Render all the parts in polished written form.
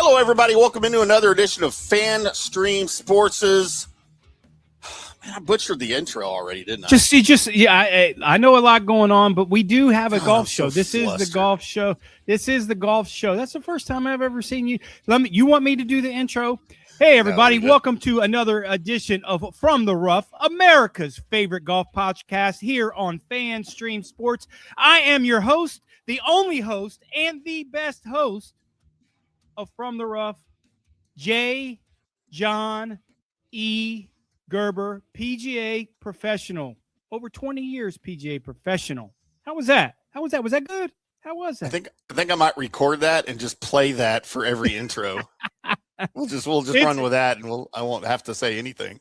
Hello, everybody. Welcome into another edition of Fan Stream Sports'. Man, I butchered the intro already, didn't I? I know a lot going on, but we do have a golf show. This is the golf show. This is the golf show. That's the first time I've ever seen you. You want me to do the intro? Hey, everybody. Welcome to another edition of From the Rough, America's favorite golf podcast here on Fan Stream Sports. I am your host, the only host, and the best host of From the Rough, John Gerber, PGA professional. Over 20 years PGA professional. How was that? Was that good? How was that? I think I might record that and just play that for every intro. We'll just run with that, and I won't have to say anything.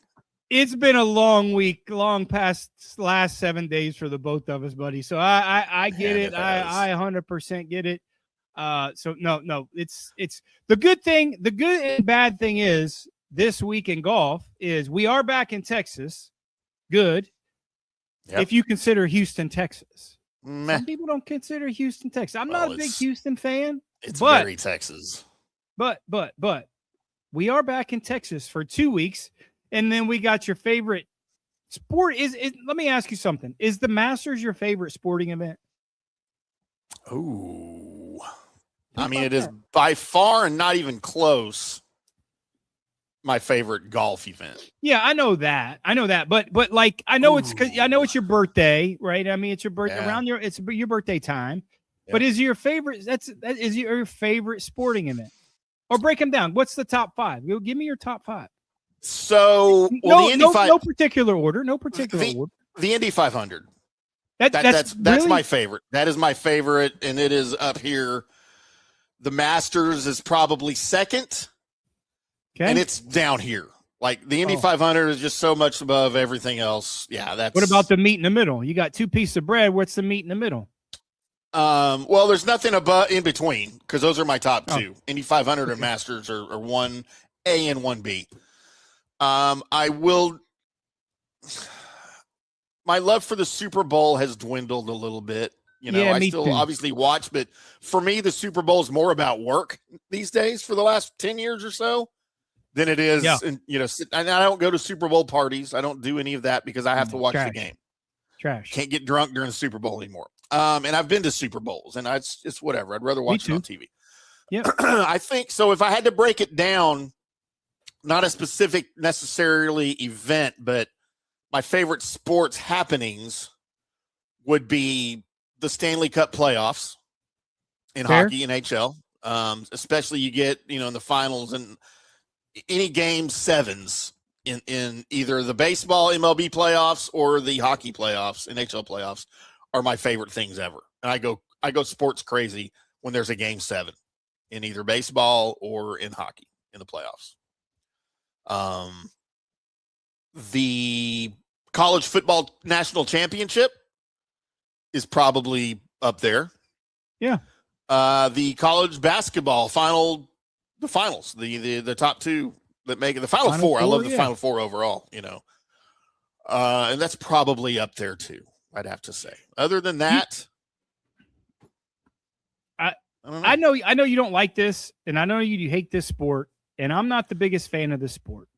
It's been a long week, long past last 7 days for the both of us, buddy. So I get it. I 100% get it. So no, it's the good thing. The good and bad thing is this week in golf is we are back in Texas. Good. Yep. If you consider Houston, Texas. Meh. Some people don't consider Houston, Texas. I'm not a big Houston fan. It's very Texas. But we are back in Texas for 2 weeks, and then we got your favorite sport. Let me ask you something. Is the Masters your favorite sporting event? Oh, I mean, it is by far and not even close my favorite golf event. Yeah, I know that. But like, I know it's your birthday, right? I mean, it's your birthday it's your birthday time. Yeah. But is your favorite is your favorite sporting event? Or break them down. What's the top five? Give me your top five. So, no particular order. The Indy 500. That's really? My favorite. That is my favorite, and it is up here. The Masters is probably second. Okay. And it's down here. Like the Indy 500 is just so much above everything else. Yeah, that's. What about the meat in the middle? You got two pieces of bread. What's the meat in the middle? Well, there's nothing in between because those are my top two. Indy 500 and Masters are 1A and 1B. My love for the Super Bowl has dwindled a little bit. I still obviously watch, but for me, the Super Bowl is more about work these days for the last 10 years or so than it is. Yeah. And I don't go to Super Bowl parties. I don't do any of that because I have to watch the game. Can't get drunk during the Super Bowl anymore. And I've been to Super Bowls, and it's whatever. I'd rather watch it on TV. Yeah, I think so. If I had to break it down, not a specific necessarily event, but my favorite sports happenings would be the Stanley Cup playoffs in hockey, NHL. Especially you get in the finals and any game sevens in either the baseball MLB playoffs or the hockey playoffs, NHL playoffs. Are my favorite things ever. And I go sports crazy when there's a game 7 in either baseball or in hockey in the playoffs. The college football national championship is probably up there. Yeah. The college basketball the finals, the top two that make it the final four. I love the final four overall, and that's probably up there too. I'd have to say. Other than that, I know you don't like this, and I know you hate this sport, and I'm not the biggest fan of this sport.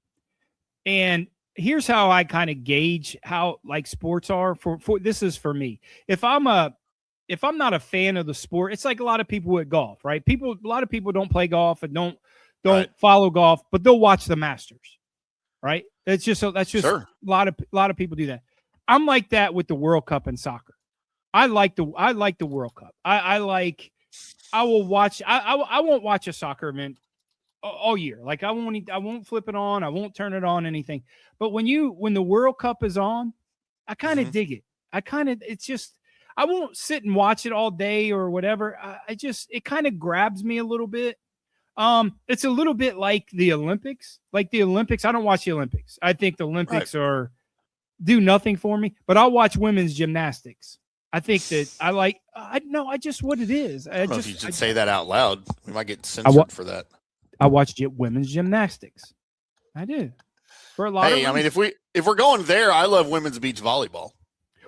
And here's how I kind of gauge how like sports are for this is for me. If I'm not a fan of the sport, it's like a lot of people with golf, right? A lot of people don't play golf and don't follow golf, but they'll watch the Masters, right? That's just sure. a lot of people do that. I'm like that with the World Cup in soccer. I like the World Cup. I will watch. I won't watch a soccer event all year. Like I won't flip it on. I won't turn it on anything. But when the World Cup is on, I kind of dig it. It's just I won't sit and watch it all day or whatever. It kind of grabs me a little bit. It's a little bit like the Olympics. Like the Olympics, I don't watch the Olympics. I think the Olympics do nothing for me, but I'll watch women's gymnastics. I think that I just what it is. I don't know if you should say that out loud. We might get censored for that. I watch women's gymnastics. I do. For a lot of I mean, if we're going there, I love women's beach volleyball.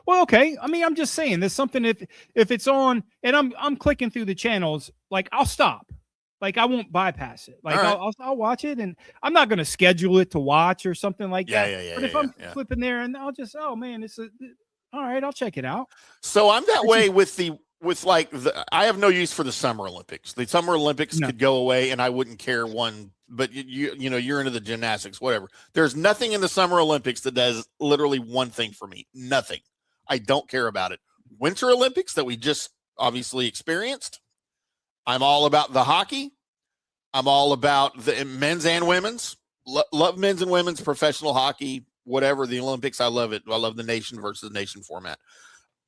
Well, okay. I mean, I'm just saying there's something if it's on and I'm clicking through the channels, like I'll stop. Like, I won't bypass it. Like, All right. I'll watch it, and I'm not going to schedule it to watch or something like that. But if I'm flipping there, and I'll just, oh man, all right, I'll check it out. So I'm that way with I have no use for the Summer Olympics. The Summer Olympics could go away, and I wouldn't care one. But you know, you're into the gymnastics, whatever. There's nothing in the Summer Olympics that does literally one thing for me. Nothing. I don't care about it. Winter Olympics that we just obviously experienced. I'm all about the hockey. I'm all about the men's and women's. Love men's and women's professional hockey, whatever the Olympics. I love it. I love the nation versus nation format.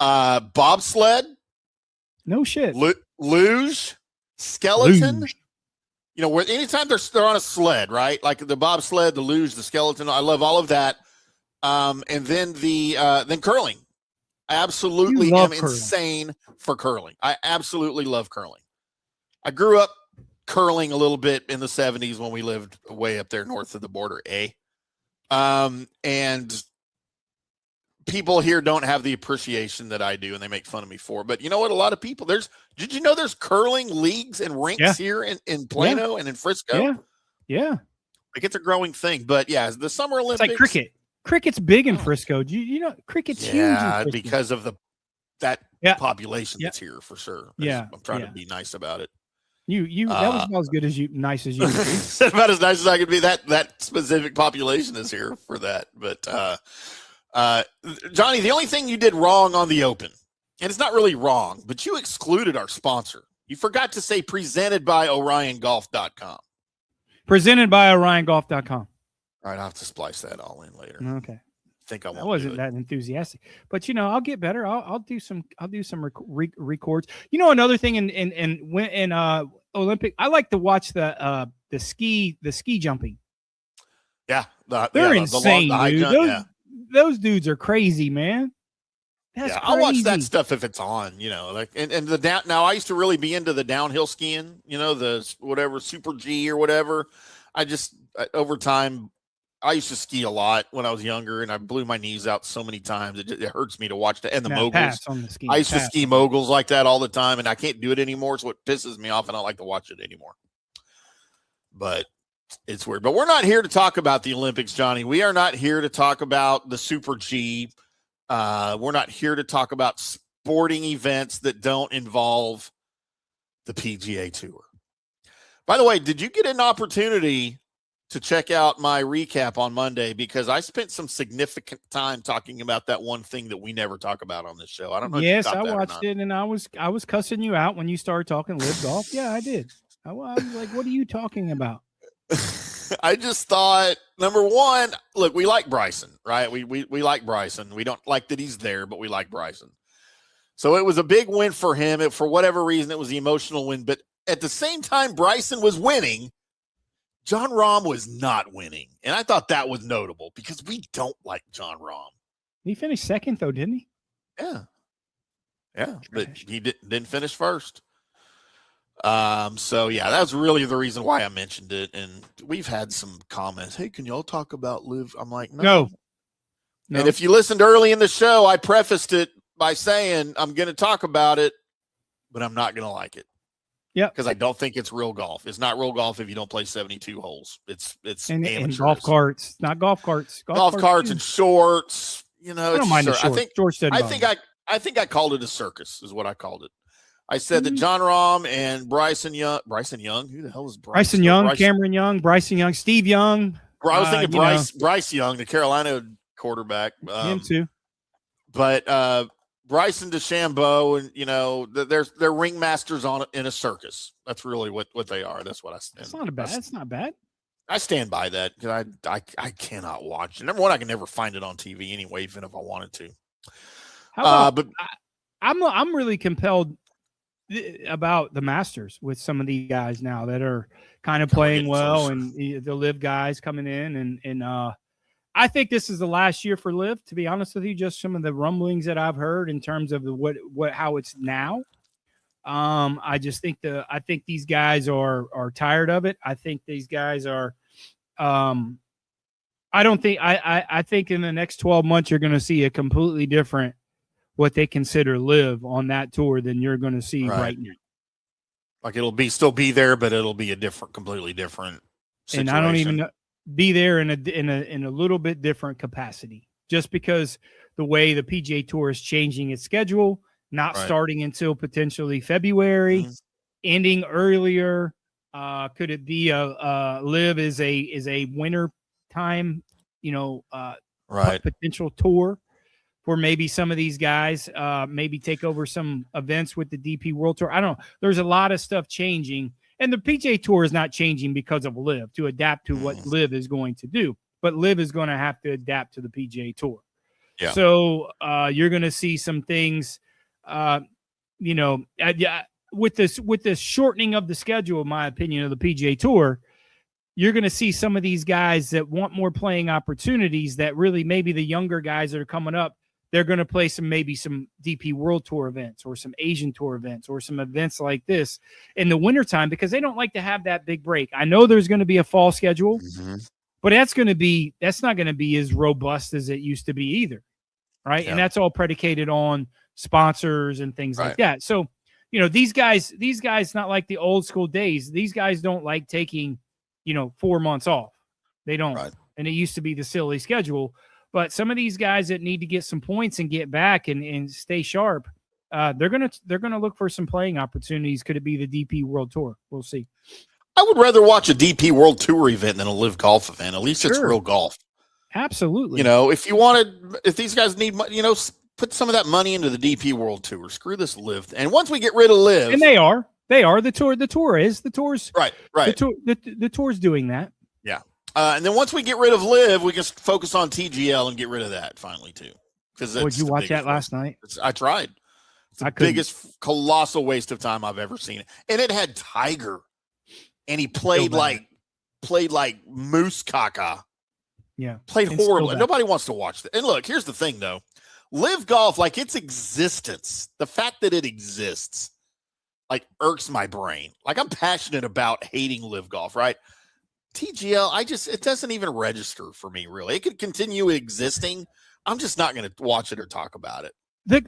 Bobsled. No shit. Luge. Skeleton. Luge. You know, where anytime they're on a sled, right? Like the bobsled, the luge, the skeleton. I love all of that. And then then curling. I absolutely am insane for curling. I absolutely love curling. I grew up curling a little bit in the 70s when we lived way up there north of the border, and people here don't have the appreciation that I do, and they make fun of me for it. But you know what? A lot of people, did you know there's curling leagues and rinks here in Plano and in Frisco? Yeah. Like, it's a growing thing. But yeah, the Summer Olympics. It's like cricket. Cricket's big in Frisco. Do you know cricket's huge in Frisco? Because of that population that's here for sure. I'm trying to be nice about it. That was about as good as nice as you could be. About as nice as I could be. That specific population is here for that. But Johnny, the only thing you did wrong on the Open, and it's not really wrong, but you excluded our sponsor. You forgot to say presented by OrionGolf.com. Presented by OrionGolf.com. All right, I'll have to splice that all in later. Okay. I wasn't that enthusiastic, but you know, I'll get better. I'll do some records. You know, another thing in Olympic, I like to watch the ski jumping. Yeah, they're insane, dude. Those dudes are crazy, man. That's crazy. I'll watch that stuff if it's on. You know, like and the down. Now I used to really be into the downhill skiing. You know, the whatever Super G or whatever. Over time. I used to ski a lot when I was younger, and I blew my knees out so many times. It hurts me to watch that. And the moguls. I used to ski moguls like that all the time, and I can't do it anymore. So it pisses me off, and I don't like to watch it anymore. But it's weird. But we're not here to talk about the Olympics, Johnny. We are not here to talk about the Super G. We're not here to talk about sporting events that don't involve the PGA Tour. By the way, did you get an opportunity to check out my recap on Monday? Because I spent some significant time talking about that one thing that we never talk about on this show. I don't know. Yes, I watched it, and I was cussing you out when you started talking LIV Golf. Yeah, I did. I was like, "What are you talking about?" I just thought, number one, look, we like Bryson, right? We like Bryson. We don't like that he's there, but we like Bryson. So it was a big win for him. For whatever reason, it was the emotional win. But at the same time, Bryson was winning. Jon Rahm was not winning, and I thought that was notable because we don't like Jon Rahm. He finished second, though, didn't he? Yeah, but he didn't finish first. So yeah, that's really the reason why I mentioned it. And we've had some comments. Hey, can y'all talk about LIV? I'm like, no. And if you listened early in the show, I prefaced it by saying I'm going to talk about it, but I'm not going to like it. Yeah, because I don't think it's real golf. It's not real golf if you don't play 72 holes. It's and golf carts, not golf carts. Golf carts and shorts. You know, I don't mind the shorts. I think I called it a circus. Is what I called it. I said that Jon Rahm and Bryson Young. Who the hell is Bryson Young? Cameron Young, Bryson Young, Steve Young. I was thinking Bryce Young, the Carolina quarterback. Him too. But Bryson DeChambeau, and you know, they're ringmasters in a circus. That's really what they are. That's what I stand. That's not bad. I stand by that because I cannot watch it. Number one, I can never find it on TV anyway, even if I wanted to. But I'm really compelled about the Masters with some of these guys now that are kind of playing well, and the LIV guys coming in, and I think this is the last year for LIV, to be honest with you. Just some of the rumblings that I've heard in terms of how it's now. I just think I think these guys are tired of it. I think these guys are. I think in the next 12 months you're going to see a completely different what they consider LIV on that tour than you're going to see right now. Like it'll still be there, but it'll be a completely different situation. And I don't even know, be there in a little bit different capacity, just because the way the PGA Tour is changing its schedule, not starting until potentially February, ending earlier. Could it be a LIV is a winter time, potential tour for maybe some of these guys, maybe take over some events with the DP World Tour. I don't know. There's a lot of stuff changing, and the PGA Tour is not changing because of LIV to adapt to what LIV is going to do, but LIV is going to have to adapt to the PGA Tour. Yeah. So you're going to see some things, with this shortening of the schedule, in my opinion, of the PGA Tour. You're going to see some of these guys that want more playing opportunities, that really maybe the younger guys that are coming up, they're going to play some DP World Tour events or some Asian Tour events or some events like this in the wintertime, because they don't like to have that big break. I know there's going to be a fall schedule, but that's not going to be as robust as it used to be either. Right. Yeah. And that's all predicated on sponsors and things like that. So, these guys, not like the old school days. These guys don't like taking, 4 months off. They don't. Right. And it used to be the silly schedule. But some of these guys that need to get some points and get back and stay sharp, they're gonna look for some playing opportunities. Could it be the DP World Tour? We'll see. I would rather watch a DP World Tour event than a LIV Golf event. At least it's real golf. Absolutely. If these guys need money, put some of that money into the DP World Tour. Screw this LIV. And once we get rid of LIV, and they are the tour's right. The tour's doing that. Yeah. And then once we get rid of LIV, we can focus on TGL and get rid of that finally too. Because did you watch that last night? I tried. It's the biggest colossal waste of time I've ever seen. And it had Tiger, and he played like moose caca. Yeah, played horribly. Nobody wants to watch that. And look, here's the thing though: LIV Golf, like its existence, the fact that it exists, like irks my brain. Like I'm passionate about hating LIV Golf, right? TGL, it doesn't even register for me, really. It could continue existing. I'm just not going to watch it or talk about it.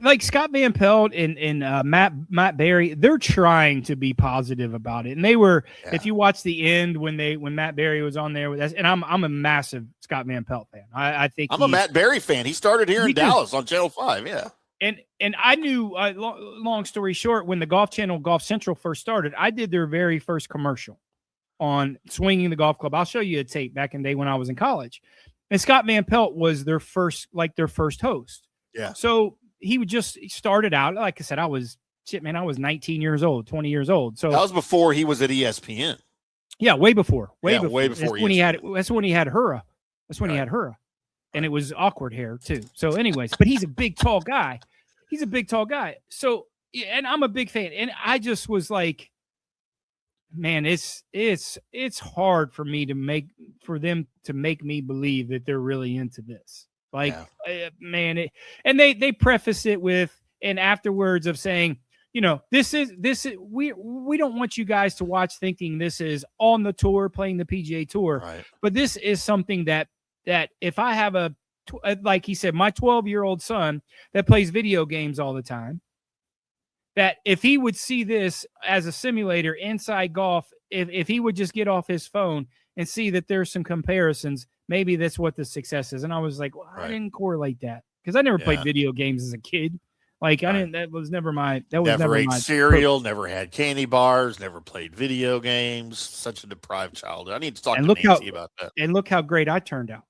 Like Scott Van Pelt and Matt Berry, they're trying to be positive about it. And they were, if you watch the end when Matt Berry was on there with us, and I'm a massive Scott Van Pelt fan. I think I'm a Matt Berry fan. He started here in Dallas on Channel 5. Yeah. And I knew, long story short, when the Golf Channel, Golf Central first started, I did their very first commercial on swinging the golf club. I'll show you a tape back in the day when I was in college. And Scott Van Pelt was their first host. Yeah. So he started out, like I said, I was 19 years old, 20 years old. So that was before he was at ESPN. Yeah, way before. Way before. That's when he had Hura. That's when he had Hura. And it was awkward hair too. So anyways, but he's a big, tall guy. So, and I'm a big fan. And I just was like, man, it's hard for them to make me believe that they're really into this. Like, man, and they preface it with, and afterwards of saying, this is we don't want you guys to watch thinking this is on the tour playing the PGA Tour, but this is something that if I have like he said, my 12-year-old son that plays video games all the time, that if he would see this as a simulator inside golf, if he would just get off his phone and see that there's some comparisons, maybe that's what the success is. And I was like, well, I didn't correlate that because I never played video games as a kid. Like I didn't. That was never my. That was never ate cereal. Never had candy bars. Never played video games. Such a deprived childhood. I need to talk to Nancy about that. And look how great I turned out.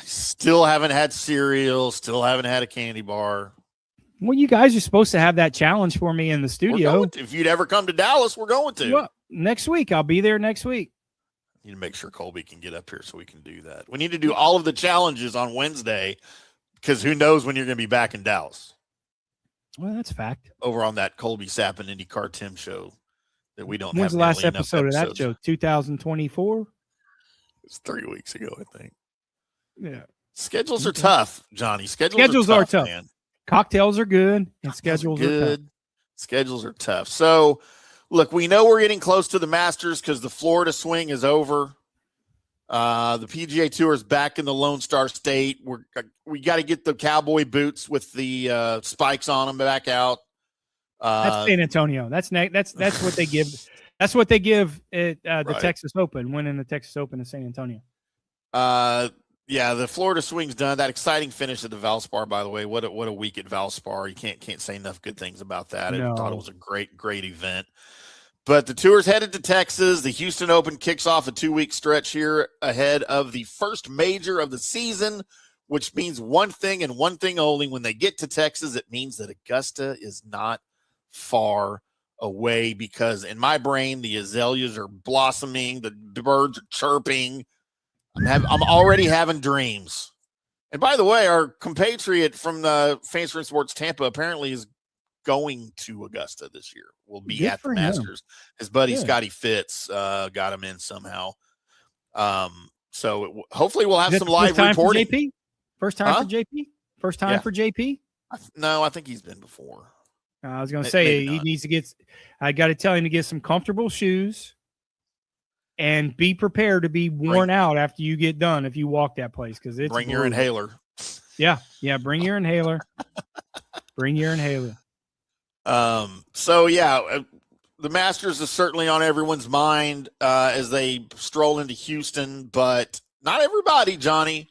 Still haven't had cereal. Still haven't had a candy bar. Well, you guys are supposed to have that challenge for me in the studio. If you'd ever come to Dallas, we're going to. Well, next week. I'll be there next week. Need to make sure Colby can get up here so we can do that. We need to do all of the challenges on Wednesday because who knows when you're going to be back in Dallas. Well, that's a fact. Over on that Colby Sapp and IndyCarTim show that we don't When's have. the last episode of that show? 2024? It's 3 weeks ago, I think. Yeah. Schedules are tough, Johnny. Schedules are tough. Man. Cocktails are good, and schedules are tough. Schedules are tough. So, look, we know we're getting close to the Masters because the Florida swing is over. The PGA Tour is back in the Lone Star State. We got to get the cowboy boots with the spikes on them back out. That's San Antonio. That's what they give. That's what they give at the Right. Texas Open, winning the Texas Open in San Antonio. Yeah, the Florida swing's done. That exciting finish at the Valspar, by the way. What a week at Valspar. You can't say enough good things about that. No. I thought it was a great event. But the tour's headed to Texas. The Houston Open kicks off a 2-week stretch here ahead of the first major of the season, which means one thing and one thing only. When they get to Texas, it means that Augusta is not far away, because in my brain, the azaleas are blossoming, the birds are chirping. I'm already having dreams. And by the way, our compatriot from the Fans for Sports Tampa apparently is going to Augusta this year. Will be Good at the for Masters. His buddy Yeah. Scottie Fitz got him in somehow. So hopefully we'll have Is it some the live first time reporting. for JP? First time for JP? First time Yeah. for JP? No, I think he's been before. I was going to Maybe say he not. needs to get. I got to tell him to get some comfortable shoes, and be prepared to be worn out after you get done if you walk that place, because it's Bring your brutal. inhaler. Yeah, bring your inhaler. Bring your inhaler. So yeah, the Masters is certainly on everyone's mind as they stroll into Houston, but not everybody, Johnny,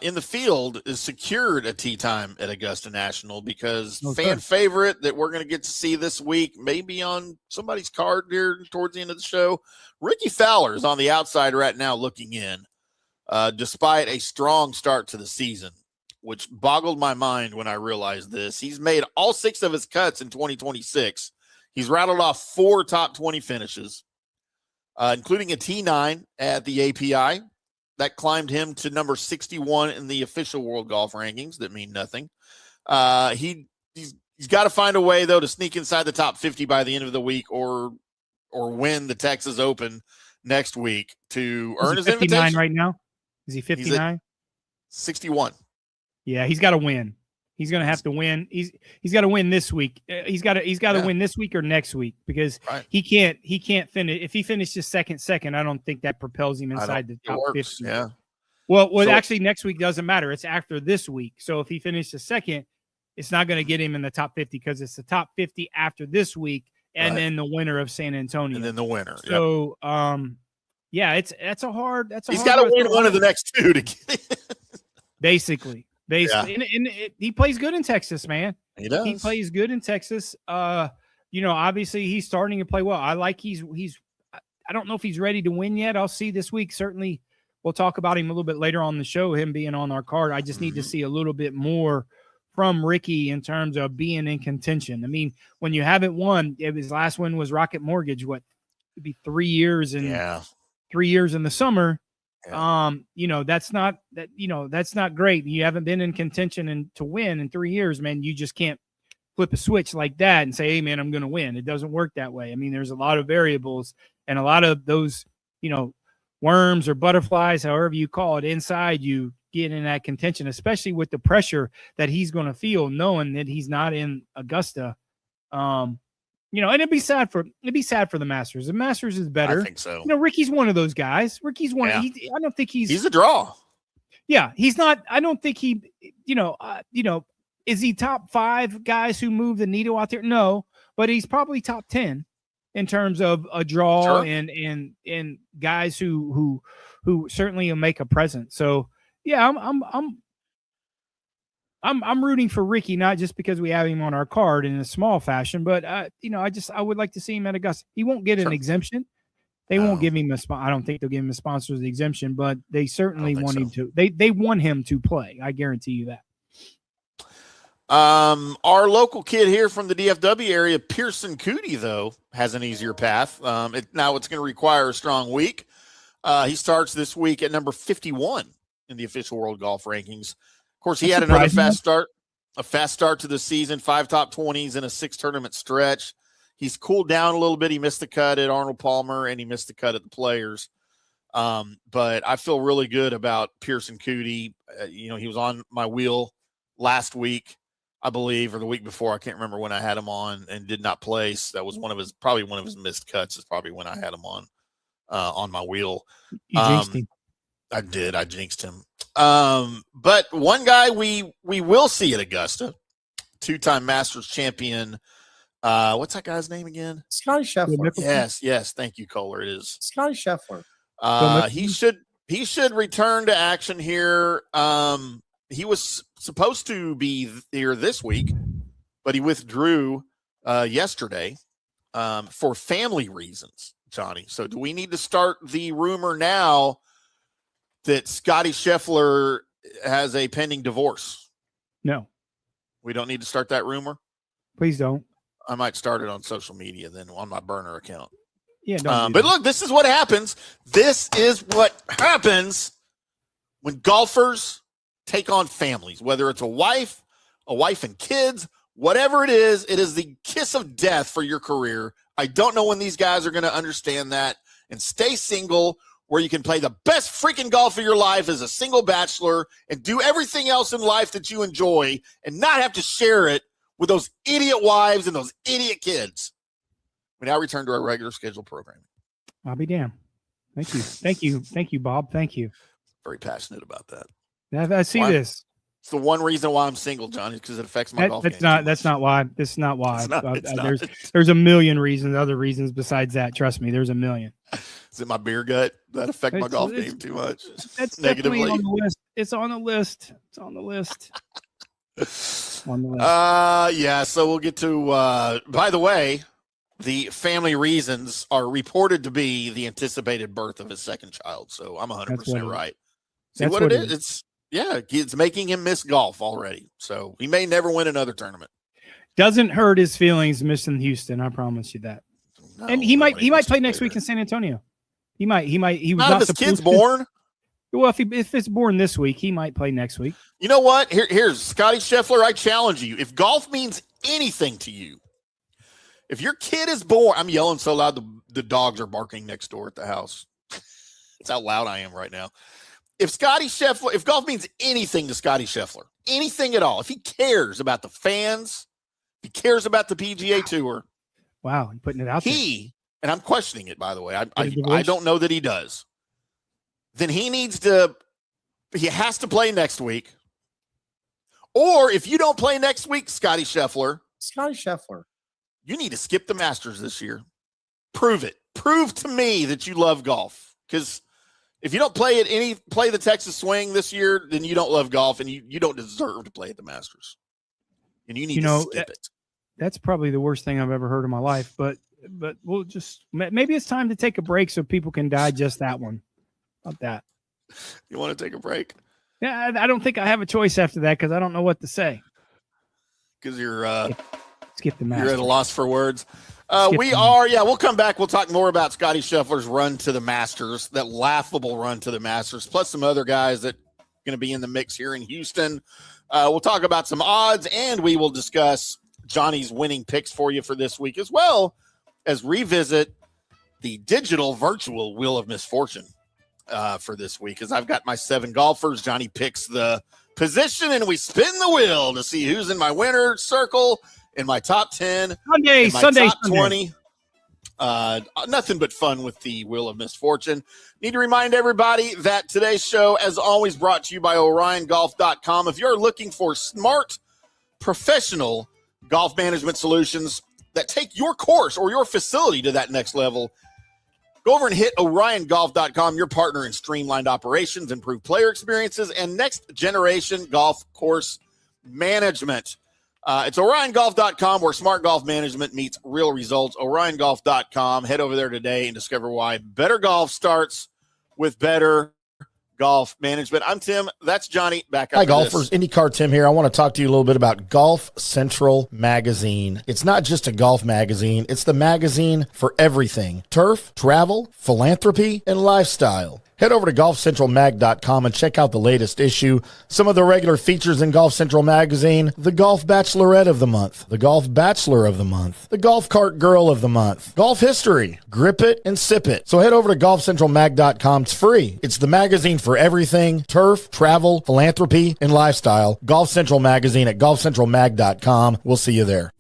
in the field is secured a tee time at Augusta National, because fan favorite that we're going to get to see this week, maybe on somebody's card here towards the end of the show, Rickie Fowler is on the outside right now looking in, despite a strong start to the season, which boggled my mind when I realized this. He's made all 6 of his cuts in 2026. He's rattled off 4 top 20 finishes, including a T9 at the API. That climbed him to number 61 in the official World Golf rankings that mean nothing. He's got to find a way, though, to sneak inside the top 50 by the end of the week, or win the Texas Open next week to earn his 59 invitation. right now? Is he 59? 61. Yeah, he's got to win. He's going to have to win. He's got to win this week. He's got to win this week or next week, because he can't finish. If he finishes second, I don't think that propels him inside the top 50. Yeah. Well, actually, next week doesn't matter. It's after this week. So if he finishes second, it's not going to get him in the top 50, because it's the top 50 after this week, and then the winner of San Antonio, and then the winner. So, yeah, that's a hard. He's got to win one of the next 2 to get basically. And he plays good in Texas, man. He does. He plays good in Texas. Obviously he's starting to play well. I don't know if he's ready to win yet. I'll see this week. Certainly we'll talk about him a little bit later on the show, him being on our card. I just need to see a little bit more from Rickie in terms of being in contention. I mean, when you haven't won, his last win was Rocket Mortgage, it'd be 3 years and 3 years in the summer. Yeah. That's not great. You haven't been in contention and to win in 3 years, man. You just can't flip a switch like that and say, hey man, I'm going to win. It doesn't work that way. I mean, there's a lot of variables and a lot of those, worms or butterflies, however you call it, inside you get in that contention, especially with the pressure that he's going to feel knowing that he's not in Augusta. And it'd be sad for the Masters. The Masters is better. I think so. Rickie's one of those guys. Rickie's one. Yeah. I don't think he's a draw. Yeah, he's not. I don't think he. Is he top 5 guys who move the needle out there? No, but he's probably top 10 in terms of a draw and guys who certainly will make a presence. So yeah, I'm rooting for Rickie, not just because we have him on our card in a small fashion, but I would like to see him at Augusta. He won't get an exemption. They won't give him I don't think they'll give him a sponsor's exemption, but they certainly want him to. They want him to play. I guarantee you that. Our local kid here from the DFW area, Pearson Coody, though, has an easier path. Now it's going to require a strong week. He starts this week at number 51 in the official World Golf rankings. Of course, he had another fast start to the season, 5 top 20s in a 6-tournament stretch. He's cooled down a little bit. He missed the cut at Arnold Palmer, and he missed the cut at the Players. But I feel really good about Pearson Coody. He was on my wheel last week, I believe, or the week before. I can't remember when I had him on and did not place. That was probably one of his missed cuts is probably when I had him on my wheel. You jinxed him. I did. I jinxed him. But one guy we will see at Augusta, 2-time Masters champion What's that guy's name again? Scottie Scheffler. Yes. Thank you, Kohler. It is Scottie Scheffler. He should return to action here. He was supposed to be here this week, but he withdrew yesterday for family reasons, Johnny. So do we need to start the rumor now that Scottie Scheffler has a pending divorce? No. We don't need to start that rumor? Please don't. I might start it on social media then on my burner account. Yeah, don't but look, this is what happens. This is what happens when golfers take on families, whether it's a wife and kids, whatever it is the kiss of death for your career. I don't know when these guys are going to understand that and stay single, where you can play the best freaking golf of your life as a single bachelor and do everything else in life that you enjoy and not have to share it with those idiot wives and those idiot kids. We now return to our regular scheduled programming. I'll be damned. Thank you, Bob. Thank you. Very passionate about that. I see this. It's the one reason why I'm single, Johnny, because it affects my golf game. That's not why. This is not why. It's not. There's a million reasons, other reasons besides that. Trust me, there's a million. Is it my beer gut that affect my golf game too much? That's negatively definitely on the list. It's on the list. On the list. Yeah. So we'll get to. By the way, the family reasons are reported to be the anticipated birth of his second child. So I'm 100% right. See what it is? It's making him miss golf already. So he may never win another tournament. Doesn't hurt his feelings missing Houston. I promise you that. No, and he might play next week in San Antonio. He might. He was not if his kid's born. Well, if it's born this week, he might play next week. You know what? Here's Scottie Scheffler. I challenge you. If golf means anything to you, if your kid is born, I'm yelling so loud the dogs are barking next door at the house. That's how loud I am right now. If golf means anything to Scottie Scheffler, anything at all, if he cares about the fans, if he cares about the PGA Tour. Wow, I'm putting it out there. And I'm questioning it, by the way. I don't know that he does. Then he has to play next week. Or if you don't play next week, Scottie Scheffler, you need to skip the Masters this year. Prove it. Prove to me that you love golf. Because if you don't play the Texas Swing this year, then you don't love golf and you don't deserve to play at the Masters. And you need to skip it. That's probably the worst thing I've ever heard in my life. But we'll just maybe it's time to take a break so people can digest that one. About that. You want to take a break? Yeah, I don't think I have a choice after that because I don't know what to say. Because you're skip the Masters. You're at a loss for words. We'll come back. We'll talk more about Scottie Scheffler's run to the Masters, that laughable run to the Masters, plus some other guys that are going to be in the mix here in Houston. We'll talk about some odds, and we will discuss Johnny's winning picks for you for this week, as well as revisit the digital virtual Wheel of Misfortune for this week, as I've got my 7 golfers. Johnny picks the position, and we spin the wheel to see who's in my winner circle, in my top 10, Sunday, top 20. Nothing but fun with the Wheel of Misfortune. Need to remind everybody that today's show, as always, brought to you by OrionGolf.com. If you're looking for smart, professional golf management solutions that take your course or your facility to that next level, go over and hit OrionGolf.com, your partner in streamlined operations, improved player experiences, and next-generation golf course management. It's OrionGolf.com, where smart golf management meets real results. OrionGolf.com. Head over there today and discover why better golf starts with better golf management. I'm Tim. That's Johnny. Back up. Hi, golfers. IndyCarTim here. I want to talk to you a little bit about Golf Central Magazine. It's not just a golf magazine. It's the magazine for everything: turf, travel, philanthropy, and lifestyle. Head over to golfcentralmag.com and check out the latest issue. Some of the regular features in Golf Central Magazine: the Golf Bachelorette of the Month, the Golf Bachelor of the Month, the Golf Cart Girl of the Month, Golf History, Grip It and Sip It. So head over to golfcentralmag.com. It's free. It's the magazine for everything: turf, travel, philanthropy, and lifestyle. Golf Central Magazine at golfcentralmag.com. We'll see you there.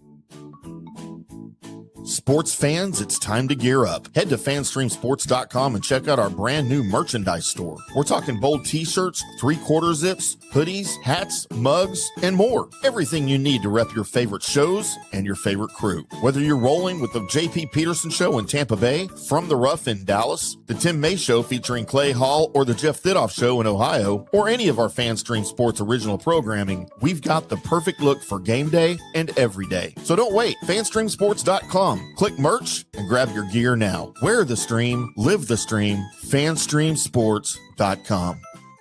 Sports fans, it's time to gear up. Head to fanstreamsports.com and check out our brand new merchandise store. We're talking bold t-shirts, 3/4 zips, hoodies, hats, mugs, and more. Everything you need to rep your favorite shows and your favorite crew. Whether you're rolling with the JP Peterson Show in Tampa Bay, From the Rough in Dallas, the Tim May Show featuring Clay Hall, or the Jeff Thidoff Show in Ohio, or any of our FanStream Sports original programming, we've got the perfect look for game day and every day. So don't wait. fanstreamsports.com. Click merch and grab your gear now. Wear the stream, live the stream, fanstreamsports.com.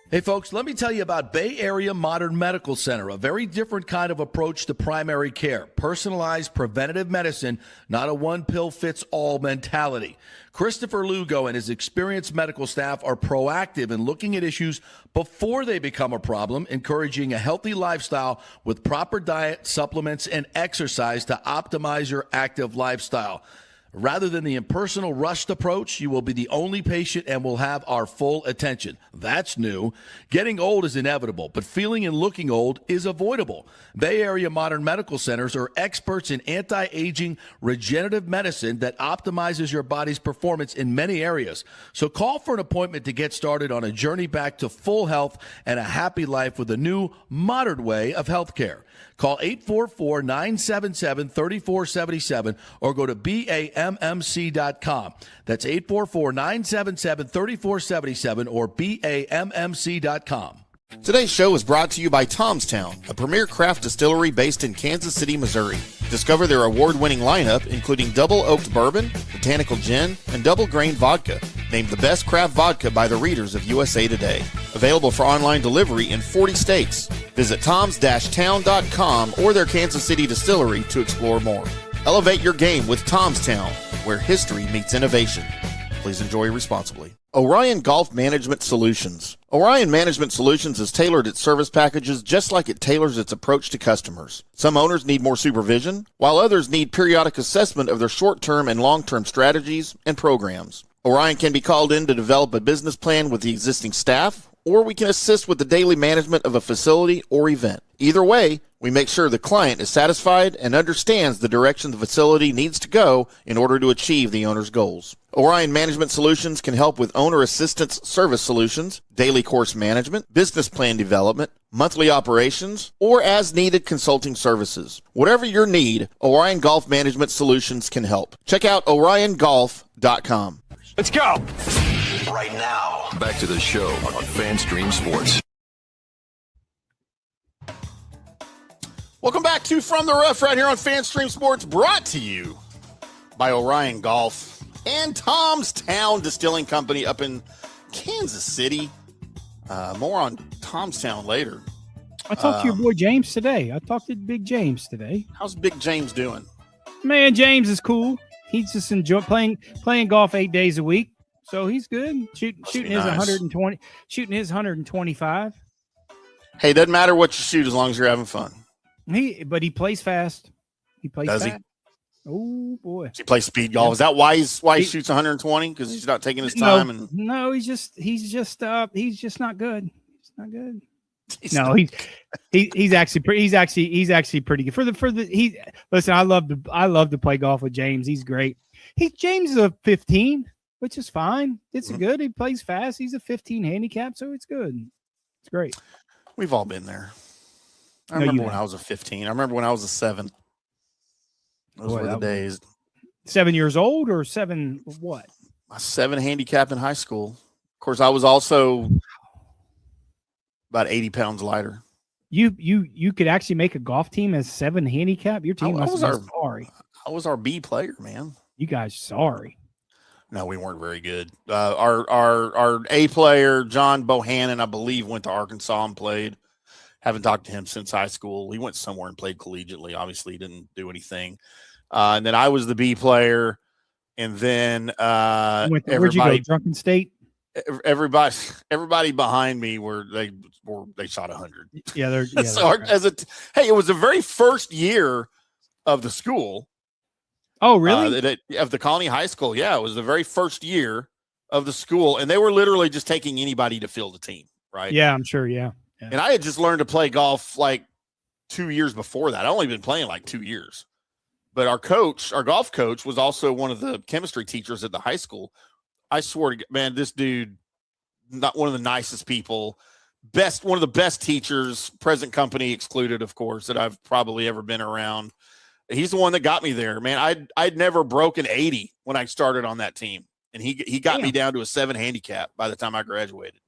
Hey folks, let me tell you about Bay Area Modern Medical Center, a very different kind of approach to primary care. Personalized preventative medicine, not a one-pill-fits-all mentality. Christopher Lugo and his experienced medical staff are proactive in looking at issues before they become a problem, encouraging a healthy lifestyle with proper diet, supplements, and exercise to optimize your active lifestyle. Rather than the impersonal, rushed approach, you will be the only patient and will have our full attention. That's new. Getting old is inevitable, but feeling and looking old is avoidable. Bay Area Modern Medical Centers are experts in anti-aging regenerative medicine that optimizes your body's performance in many areas. So call for an appointment to get started on a journey back to full health and a happy life with a new, modern way of healthcare. Call 844-977-3477 or go to BAMMC.com. That's 844-977-3477 or BAMMC.com. Today's show is brought to you by Tomstown, a premier craft distillery based in Kansas City, Missouri. Discover their award-winning lineup, including double oaked bourbon, botanical gin, and double grain vodka, named the best craft vodka by the readers of USA Today. Available for online delivery in 40 states. Visit toms-town.com or their Kansas City distillery to explore more. Elevate your game with Tomstown, where history meets innovation. Please enjoy responsibly. Orion Golf Management Solutions. Orion Management Solutions has tailored its service packages just like it tailors its approach to customers. Some owners need more supervision, while others need periodic assessment of their short-term and long-term strategies and programs. Orion can be called in to develop a business plan with the existing staff, or we can assist with the daily management of a facility or event. Either way, we make sure the client is satisfied and understands the direction the facility needs to go in order to achieve the owner's goals. Orion Management Solutions can help with owner assistance service solutions, daily course management, business plan development, monthly operations, or as-needed consulting services. Whatever your need, Orion Golf Management Solutions can help. Check out oriongolf.com. Let's go. Right now, back to the show on FanStream Sports. Welcome back to From the Rough right here on FanStream Sports, brought to you by Orion Golf and Tomstown Distilling Company up in Kansas City. More on Tomstown later. I talked to your boy James today. I talked to Big James today. How's Big James doing? Man, James is cool. He's just playing golf 8 days a week. So he's good. Shooting his nice. 120, shooting his 125. Hey, doesn't matter what you shoot as long as you're having fun. But he plays fast. He plays Does fast. Oh boy. Does he play speed golf? Is that why he shoots 120? Because he's not taking his time? No, he's just not good. He's not good. He's actually pretty good. Listen, I love to play golf with James. He's great. James is a 15, which is fine. It's good. He plays fast. He's a 15 handicap, so it's good. It's great. We've all been there. I remember when I was a 15. I remember when I was a 7. Those were the days. 7 years old or 7 what? A 7 handicap in high school. Of course, I was also about 80 pounds lighter. You could actually make a golf team as 7 handicap? Your team must have been sorry. I was our B player, man. You guys sorry. No, we weren't very good. Our A player, John Bohannon, I believe, went to Arkansas and played. Haven't talked to him since high school. He went somewhere and played collegiately. Obviously, he didn't do anything. And then I was the B player. And then where'd you go? Drunken State? Everybody behind me they shot 100. Yeah, so it was the very first year of the school. Oh, really? Of the Colony High School. Yeah, it was the very first year of the school, and they were literally just taking anybody to field a team, right? Yeah, I'm sure. Yeah. And I had just learned to play golf like 2 years before that. I only been playing like 2 years. But our golf coach, was also one of the chemistry teachers at the high school. I swear to God, man, this dude, not one of the nicest people, one of the best teachers, present company excluded, of course, that I've probably ever been around. He's the one that got me there, man. I'd never broken 80 when I started on that team, and he got me down to a 7 handicap by the time I graduated.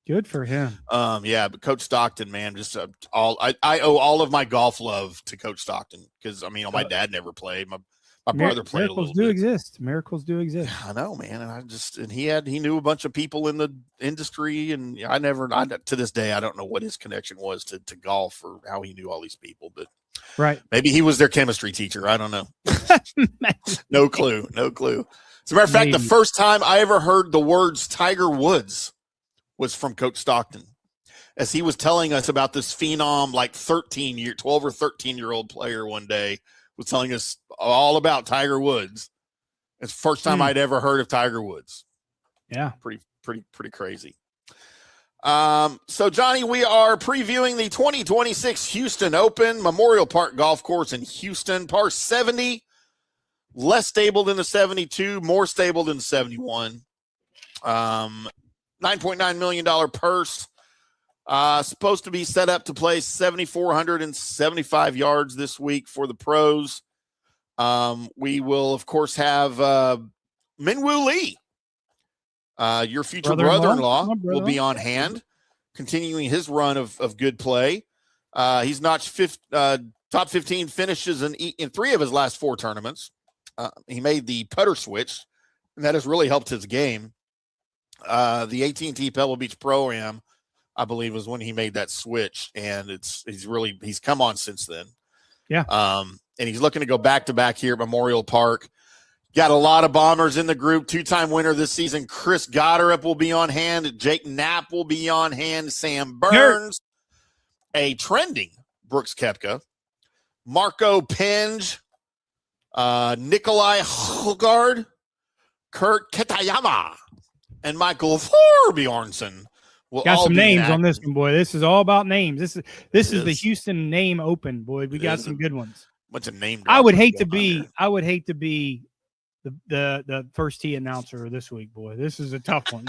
Good for him. Yeah, but Coach Stockton, man, just I owe all of my golf love to Coach Stockton, because I mean, my dad never played. My brother played a little bit. Miracles do exist. I know, man, and he knew a bunch of people in the industry, and I to this day I don't know what his connection was to golf or how he knew all these people, but right, maybe he was their chemistry teacher. I don't know. No clue. As a matter of fact, the first time I ever heard the words Tiger Woods was from Coach Stockton, as he was telling us about this phenom, like 12 or 13-year-old player one day, was telling us all about Tiger Woods. It's the first time I'd ever heard of Tiger Woods. Yeah. Pretty crazy. So Johnny, we are previewing the 2026 Houston Open, Memorial Park Golf Course in Houston, par 70, less stable than the 72, more stable than the 71. $9.9 million purse. Supposed to be set up to play 7,475 yards this week for the pros. We will, of course, have Minwoo Lee, your future brother-in-law, will be on hand, continuing his run of good play. He's notched top 15 finishes in 3 of his last 4 tournaments. He made the putter switch, and that has really helped his game. The AT&T Pebble Beach Pro-Am, I believe, was when he made that switch, and he's come on since then. Yeah. And he's looking to go back-to-back here at Memorial Park. Got a lot of bombers in the group. 2-time winner this season, Chris Gotterup, will be on hand. Jake Knapp will be on hand. Sam Burns, a trending Brooks Koepka, Marco Penge, Nikolai Hulgaard, Kurt Kitayama, and Michael Thorbjornsen. Got some names on this one, boy. This is all about names. This is the Houston Name Open, boy. We got some good ones. What's a name? I would hate to be the first tee announcer this week, boy. This is a tough one.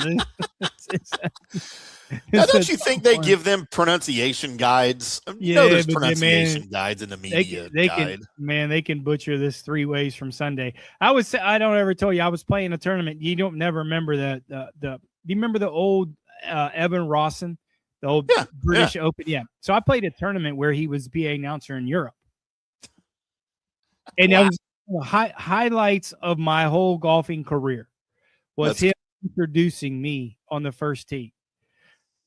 Now, don't you think they give them pronunciation guides? There's pronunciation guides in the media. They can butcher this 3 ways from Sunday. I don't ever tell you I was playing a tournament. You don't never remember do you remember the old Evan Rawson, the old British Open? Yeah. So I played a tournament where he was PA announcer in Europe. And that was highlights of my whole golfing career was him introducing me on the first tee.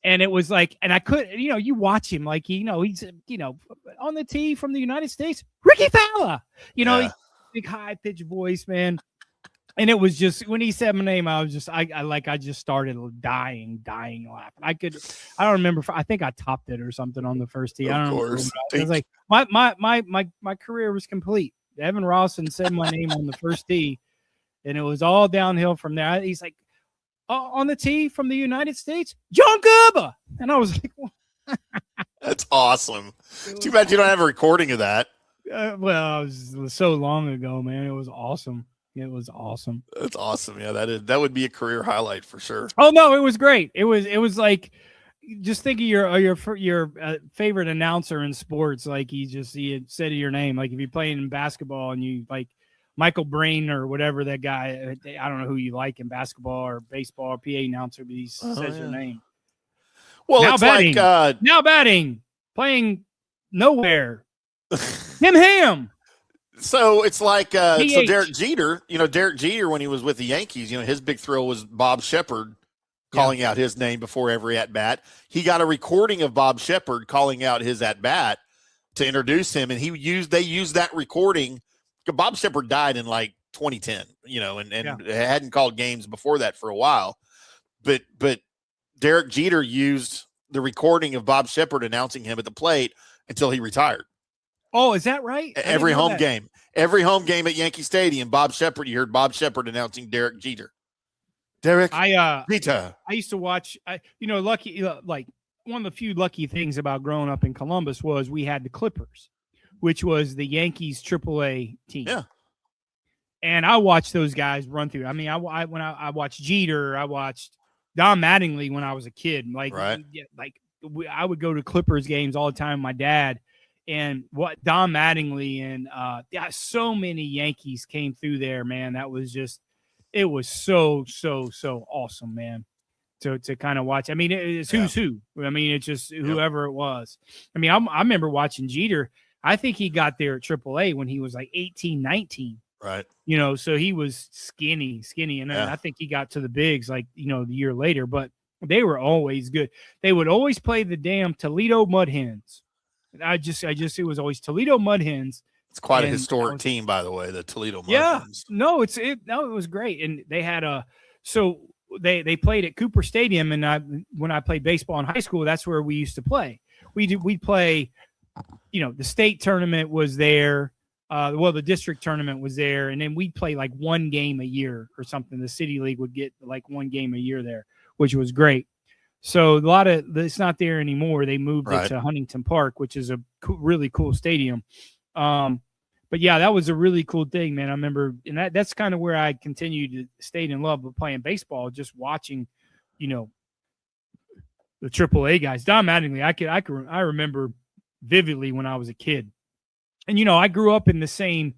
And it was like, and I could, you watch him like, he's, on the tee from the United States, Rickie Fowler, big high pitched voice, man. And it was just, when he said my name, I was just, I just started dying laughing. I don't remember. I think I topped it or something on the first tee. I don't know. It was like my career was complete. Evan Rawson said my name on the first tee, and it was all downhill from there. He's like, on the tee from the United States, John Gerber. And I was like, what? That's awesome. Too bad you don't have a recording of that. It was so long ago, man. It was awesome. It was awesome. That's awesome. Yeah, that would be a career highlight for sure. Oh no, it was great. It was like, just think of your favorite announcer in sports. Like he said your name. Like if you're playing in basketball and you like Michael Brain or whatever that guy, I don't know who you like in basketball or baseball or PA announcer, but he says your name. Well, now it's batting, like now batting, playing nowhere. Ham. So it's like so Derek Jeter, Derek Jeter, when he was with the Yankees, his big thrill was Bob Shepard calling out his name before every at bat. He got a recording of Bob Shepard calling out his at bat to introduce him, and they used that recording. Bob Shepard died in like 2010, and hadn't called games before that for a while. But Derek Jeter used the recording of Bob Shepard announcing him at the plate until he retired. Oh, is that right? Every home game at Yankee Stadium, Bob Shepard, you heard Bob Shepard announcing Derek Jeter. Derek Jeter. I used to watch, lucky, like one of the few lucky things about growing up in Columbus was we had the Clippers, which was the Yankees AAA team. Yeah. And I watched those guys run through. I mean, when I watched Jeter, I watched Don Mattingly when I was a kid. Like, right. I would go to Clippers games all the time with my dad, and what Don Mattingly and so many Yankees came through there, man. That was just, it was so awesome, man. To kind of watch. I mean, it's who's who. I mean, it's just whoever it was. I mean, I remember watching Jeter. I think he got there at AAA when he was like 18, 19. Right. You know, so he was skinny. And then I think he got to the bigs like, you know, the year later, but they were always good. They would always play the damn Toledo Mud Hens. It was always Toledo Mud Hens. It's quite a historic team, by the way, the Toledo Mud Hens. It was great. And they had they played at Cooper Stadium, and when I played baseball in high school, that's where we used to play. We'd play, you know, the state tournament was there. The district tournament was there, and then we'd play like one game a year or something. The city league would get like one game a year there, which was great. So it's not there anymore. They moved it to Huntington Park, which is a really cool stadium. But yeah, that was a really cool thing, man. I remember, and that's kind of where I continued to stay in love with playing baseball, just watching, you know, the AAA guys. Don Mattingly, I remember vividly when I was a kid. And, you know, I grew up in the same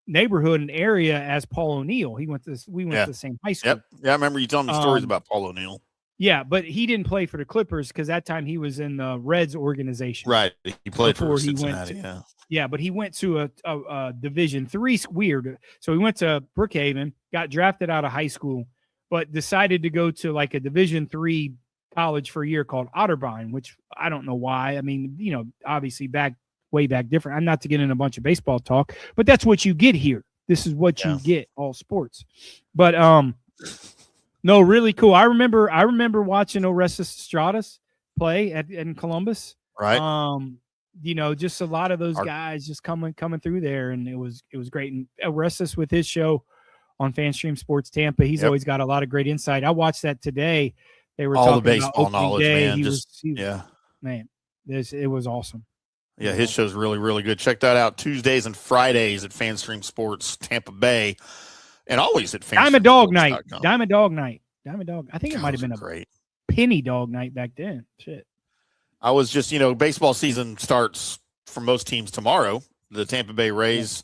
neighborhood and area as Paul O'Neill. We went to the same high school. Yep. Yeah, I remember you telling me stories about Paul O'Neill. Yeah, but he didn't play for the Clippers because that time he was in the Reds organization. Right. He played for Cincinnati. Yeah, but he went to a Division III. Weird. So he went to Brookhaven, got drafted out of high school, but decided to go to like a Division III college for a year called Otterbein, which I don't know why. I mean, you know, obviously way back different. I'm not to get in a bunch of baseball talk, but that's what you get here. This is what you get, all sports. But no, really cool. I remember watching Orestes Stratus play in Columbus. Right. You know, just a lot of those guys just coming through there, and it was great. And Orestes with his show on FanStream Sports Tampa, he's always got a lot of great insight. I watched that today. They were all talking the baseball about knowledge, day. man. It was awesome. Yeah, his show's really, really good. Check that out Tuesdays and Fridays at FanStream Sports Tampa Bay, and always at Diamond Dog Night. Diamond Dog. I think it might have been a great penny dog night back then. Shit. I was just, you know, baseball season starts for most teams tomorrow. The Tampa Bay Rays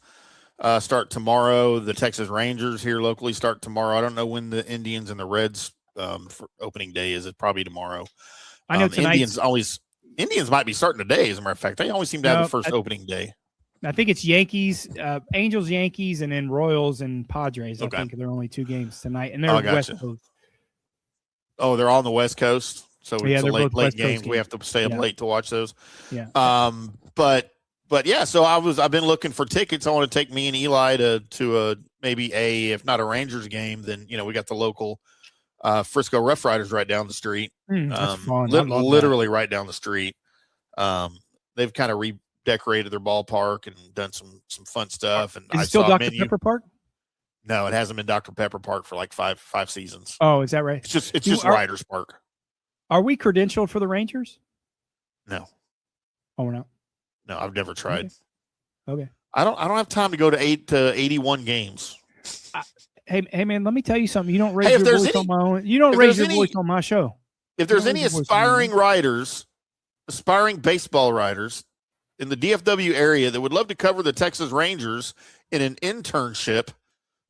start tomorrow. The Texas Rangers here locally start tomorrow. I don't know when the Indians and the Reds for opening day is. It's probably tomorrow. I know tonight. Indians might be starting today, as a matter of fact. They always seem to have the first opening day. I think it's Yankees, Angels, Yankees, and then Royals and Padres. Okay. I think there are only two games tonight, and they're West Coast. Oh, they're on the West Coast, so it's a late game. We have to stay up late to watch those. Yeah. But yeah, so I've been looking for tickets. I want to take me and Eli to maybe if not a Rangers game, then, you know, we got the local Frisco Rough Riders right down the street. That's fun. Literally right down the street. They've kind of redecorated their ballpark and done some fun stuff. And is it still Dr. Pepper Park? No, it hasn't been Dr. Pepper Park for like five seasons. Oh, is that right? It's just Riders Park. Are we credentialed for the Rangers? No. Oh, we're not. No, I've never tried. Okay. I don't have time to go to 81 games. Hey man, let me tell you something. You don't raise your voice on my own. You don't raise your voice on my show. If there's any aspiring baseball writers in the DFW area that would love to cover the Texas Rangers in an internship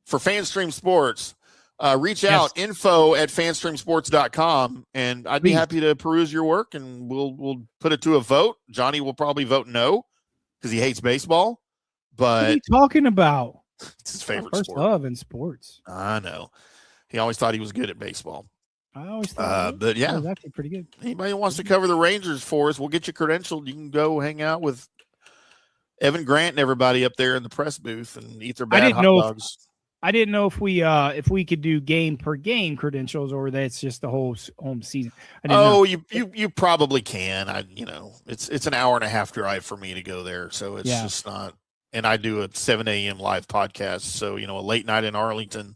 for FanStream Sports, reach out, info@fanstreamsports.com, and I'd be happy to peruse your work, and we'll put it to a vote. Johnny will probably vote no because he hates baseball. But what are you talking about? It's his favorite first sport. love in sports. I know. He always thought he was good at baseball. I always thought but yeah, was actually pretty good. Anybody who wants to cover the Rangers for us, we'll get you credentialed. You can go hang out with Evan Grant and everybody up there in the press booth and eat their bad hot dogs. I didn't know if we could do game per game credentials, or that's just the whole home season. You probably can. It's an hour and a half drive for me to go there, so it's just not. And I do a 7 a.m. live podcast, so a late night in Arlington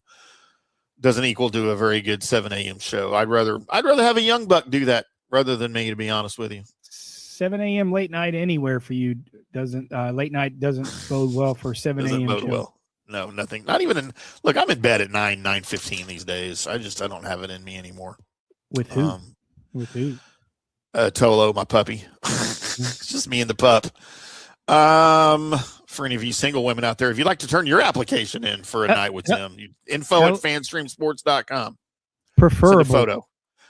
doesn't equal to a very good 7 a.m. show. I'd rather have a young buck do that rather than me, to be honest with you. 7 a.m. late night anywhere for you doesn't late night doesn't bode well for 7 a.m. Doesn't bode show. well. No, nothing. Not even in. Look, I'm in bed at 9:15 these days. I don't have it in me anymore. With who? With who? Tolo, my puppy. It's just me and the pup. For any of you single women out there, if you'd like to turn your application in for a night with Timm, info at fanstreamsports.com. Preferable. Send a photo.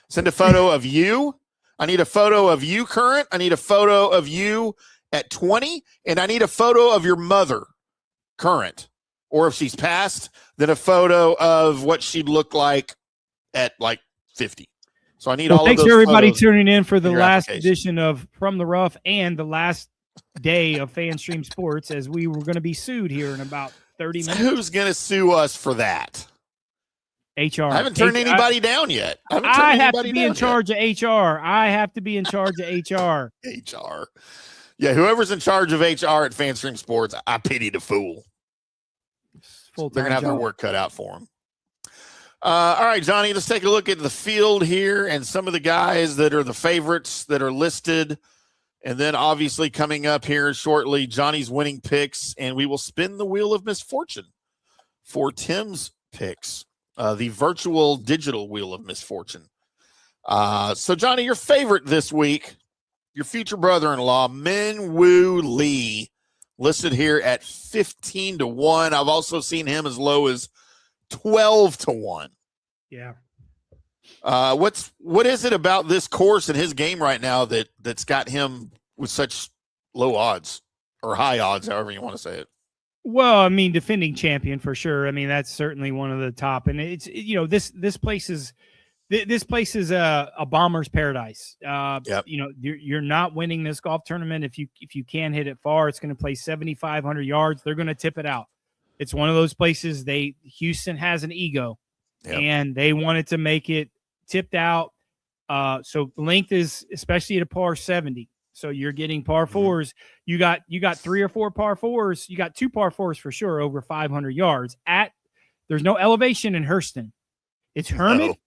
Send a photo of you. I need a photo of you current. I need a photo of you at 20, and I need a photo of your mother current. Or if she's passed, then a photo of what she'd look like at like 50. So I need all of those. Thanks for everybody tuning in for the your last application. edition of From the Rough and the last day of FanStream Sports, as we were going to be sued here in about 30 minutes. Who's going to sue us for that? HR. I haven't turned anybody down yet. I have to be in charge of HR. I have to be in charge of HR. HR. Yeah, whoever's in charge of HR at FanStream Sports, I pity the fool. They're going to have their work cut out for them. All right, Johnny, let's take a look at the field here and some of the guys that are the favorites that are listed. And then obviously coming up here shortly, Johnny's winning picks, and we will spin the Wheel of Misfortune for Timm's picks, the virtual digital Wheel of Misfortune. So, Johnny, your favorite this week, your future brother-in-law, Min-Woo Lee, listed here at 15-1. I've also seen him as low as 12-1. Yeah. What is it about this course and his game right now that's got him with such low odds or high odds, however you want to say it? Well, I mean, defending champion for sure. I mean, that's certainly one of the top, and it's, you know, this place is a bomber's paradise. Yep. You know, you're not winning this golf tournament if you can hit it far. It's going to play 7,500 yards. They're going to tip it out. It's one of those places. Houston has an ego, Yep. and they wanted to make it tipped out. So length is especially at a par 70. So you're getting par fours. You got 3 or 4 par fours. You got 2 par fours for sure over 500 yards. There's no elevation in Hurston. It's Hermit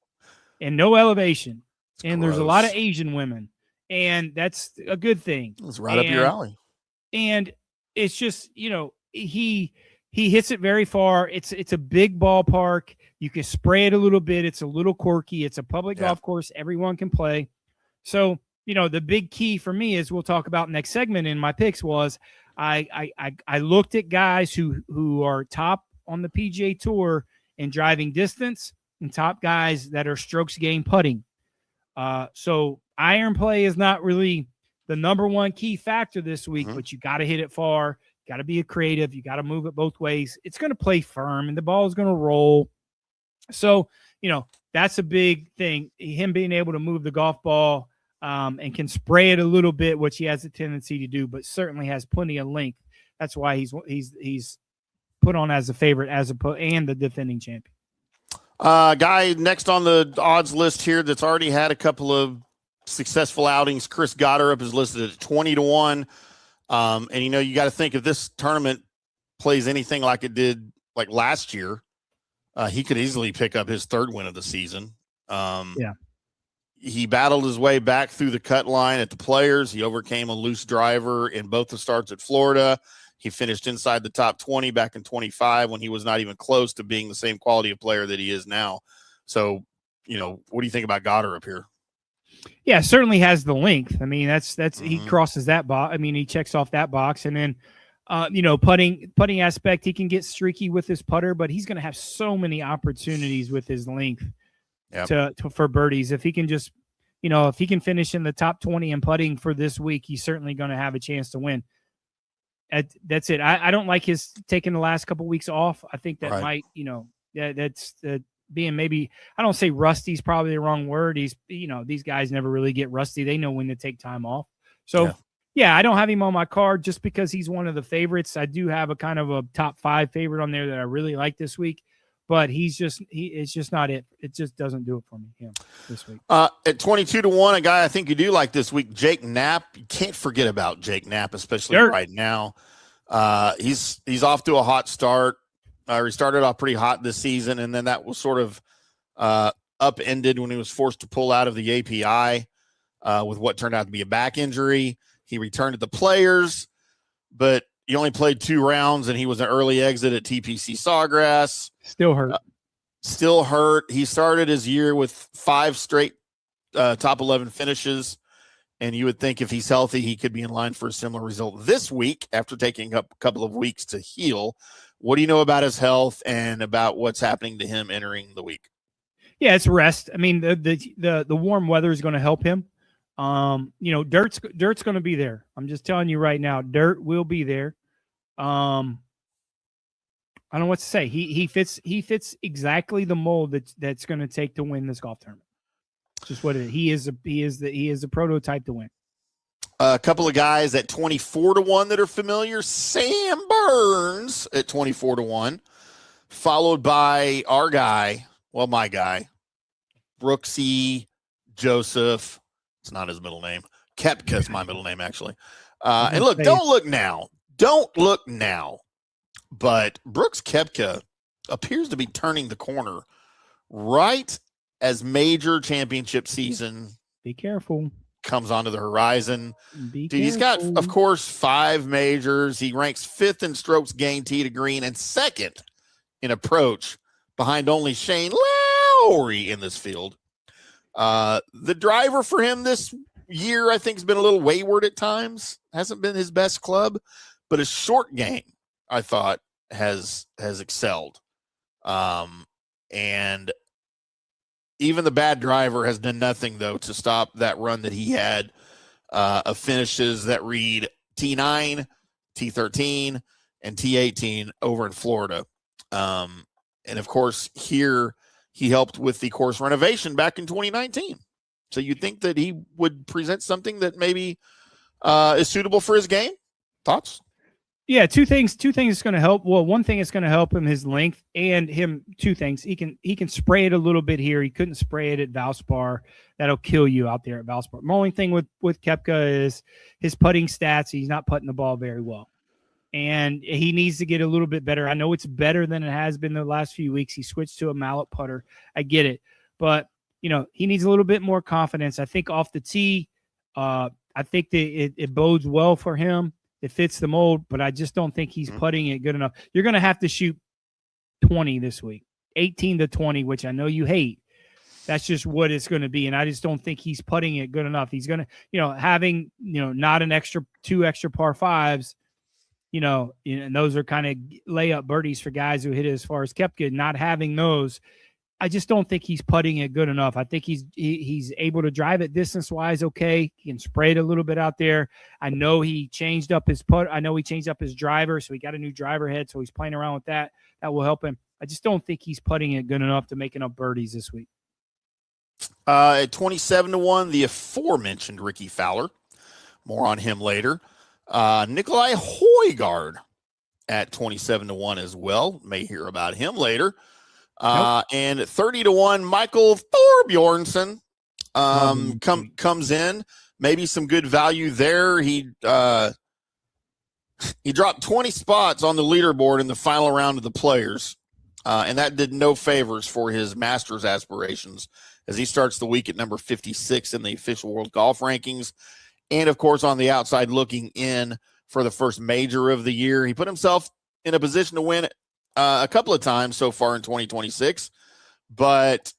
and no elevation. And there's a lot of Asian women, and that's a good thing. It's right up your alley. And it's just, you know, he hits it very far. It's a big ballpark. You can spray it a little bit. It's a little quirky. It's a public golf course. Everyone can play. So, you know, the big key for me, as we'll talk about next segment in my picks, was I looked at guys who are top on the PGA Tour in driving distance and top guys that are strokes gained putting. So iron play is not really the number one key factor this week, but you got to hit it far. Got to be creative. You got to move it both ways. It's going to play firm, and the ball is going to roll. So, you know, that's a big thing. Him being able to move the golf ball and can spray it a little bit, which he has a tendency to do, but certainly has plenty of length. That's why he's put on as a favorite and the defending champion. Guy next on the odds list here that's already had a couple of successful outings, Chris Gotterup is listed at 20-1. And, you know, you got to think if this tournament plays anything like it did like last year, he could easily pick up his third win of the season. He battled his way back through the cut line at the Players. He overcame a loose driver in both the starts at Florida. He finished inside the top 20 back in 25 when he was not even close to being the same quality of player that he is now. So, you know, what do you think about Gotterup here? Yeah, certainly has the length. I mean, that's he crosses that box. I mean, he checks off that box, and then, you know, putting aspect, he can get streaky with his putter, but he's going to have so many opportunities with his length for birdies. If he can just, you know, if he can finish in the top 20 in putting for this week, he's certainly going to have a chance to win. That's it. I don't like his taking the last couple weeks off. I think that might, you know, that's being maybe, I don't say rusty is probably the wrong word. He's, you know, these guys never really get rusty. They know when to take time off. So yeah, I don't have him on my card just because he's one of the favorites. I do have a kind of a top 5 favorite on there that I really like this week, but it's just not it. It just doesn't do it for me this week. At 22-1, a guy I think you do like this week, Jake Knapp. You can't forget about Jake Knapp, especially right now. He's off to a hot start. He started off pretty hot this season, and then that was sort of upended when he was forced to pull out of the API. with what turned out to be a back injury. He returned to the Players, but he only played 2 rounds, and he was an early exit at TPC Sawgrass. Still hurt. He started his year with 5 straight top 11 finishes, and you would think if he's healthy, he could be in line for a similar result this week after taking up a couple of weeks to heal. What do you know about his health and about what's happening to him entering the week? Yeah, it's rest. I mean, the warm weather is going to help him. Dirt's going to be there. I'm just telling you right now, dirt will be there. I don't know what to say. He fits exactly the mold that's going to take to win this golf tournament. Just what it is. He is the prototype to win. A couple of guys at 24-1 that are familiar. Sam Burns at 24-1, followed by our guy. Well, my guy, Brooksy Joseph. It's not his middle name. Koepka is my middle name, actually. And look, don't look now. But Brooks Koepka appears to be turning the corner right as major championship season. Be careful. Comes onto the horizon. He's got, of course, 5 majors. He ranks 5th in strokes gained tee to green and 2nd in approach, behind only Shane Lowry in this field. The driver for him this year, I think, has been a little wayward at times. Hasn't been his best club, but his short game, I thought, has excelled. And even the bad driver has done nothing, though, to stop that run that he had of finishes that read T9, T13, and T18 over in Florida. And, of course, here he helped with the course renovation back in 2019. So you'd think that he would present something that maybe is suitable for his game. Thoughts? Yeah, two things that's going to help. Well, one thing that's going to help him, his length, and him, 2 things. He can spray it a little bit here. He couldn't spray it at Valspar. That'll kill you out there at Valspar. My only thing with Koepka is his putting stats. He's not putting the ball very well. And he needs to get a little bit better. I know it's better than it has been the last few weeks. He switched to a mallet putter. I get it. But, he needs a little bit more confidence. I think off the tee, I think that it bodes well for him. It fits the mold, but I just don't think he's putting it good enough. You're going to have to shoot 20 this week, 18 to 20, which I know you hate. That's just what it's going to be. And I just don't think he's putting it good enough. He's going to, having, not an extra 2 extra par 5s, and those are kind of layup birdies for guys who hit it as far as Koepka. Not having those, I just don't think he's putting it good enough. I think he's able to drive it distance-wise okay. He can spray it a little bit out there. I know he changed up his putt. I know he changed up his driver, so he got a new driver head, so he's playing around with that. That will help him. I just don't think he's putting it good enough to make enough birdies this week. At 27-1, the aforementioned Ricky Fowler. More on him later. Nikolai Højgaard at 27-1 as well. May hear about him later. And 30-1, Michael Thorbjornsen comes in. Maybe some good value there. He dropped 20 spots on the leaderboard in the final round of the Players, and that did no favors for his Masters aspirations as he starts the week at number 56 in the official World Golf rankings. And, of course, on the outside looking in for the first major of the year. He put himself in a position to win a couple of times so far in 2026, but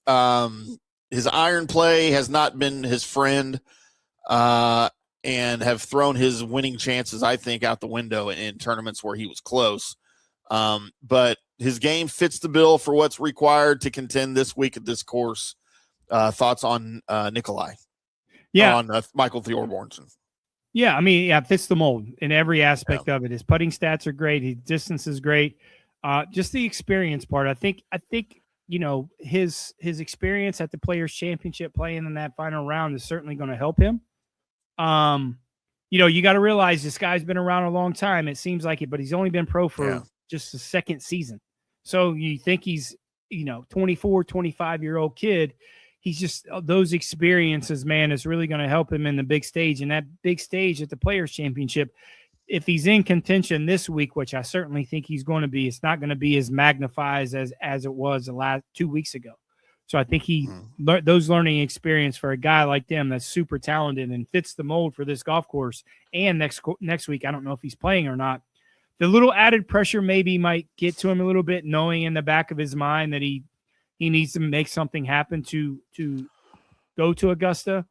his iron play has not been his friend and have thrown his winning chances, I think, out the window in tournaments where he was close. But his game fits the bill for what's required to contend this week at this course. Thoughts on Nikolai? Yeah. On Michael Thorbjornsen. Yeah, I mean, fits the mold in every aspect of it. His putting stats are great. His distance is great. Just the experience part. I think his experience at the Players Championship playing in that final round is certainly going to help him. You got to realize this guy's been around a long time. It seems like it, but he's only been pro for just the 2nd season. So you think he's, 24, 25-year-old kid. He's just those experiences, man, is really going to help him in the big stage. And that big stage at the Players Championship, if he's in contention this week, which I certainly think he's going to be, it's not going to be as magnified as it was the last 2 weeks ago. So I think those learning experience for a guy like them that's super talented and fits the mold for this golf course. And next week, I don't know if he's playing or not. The little added pressure maybe might get to him a little bit, knowing in the back of his mind that he needs to make something happen to go to Augusta.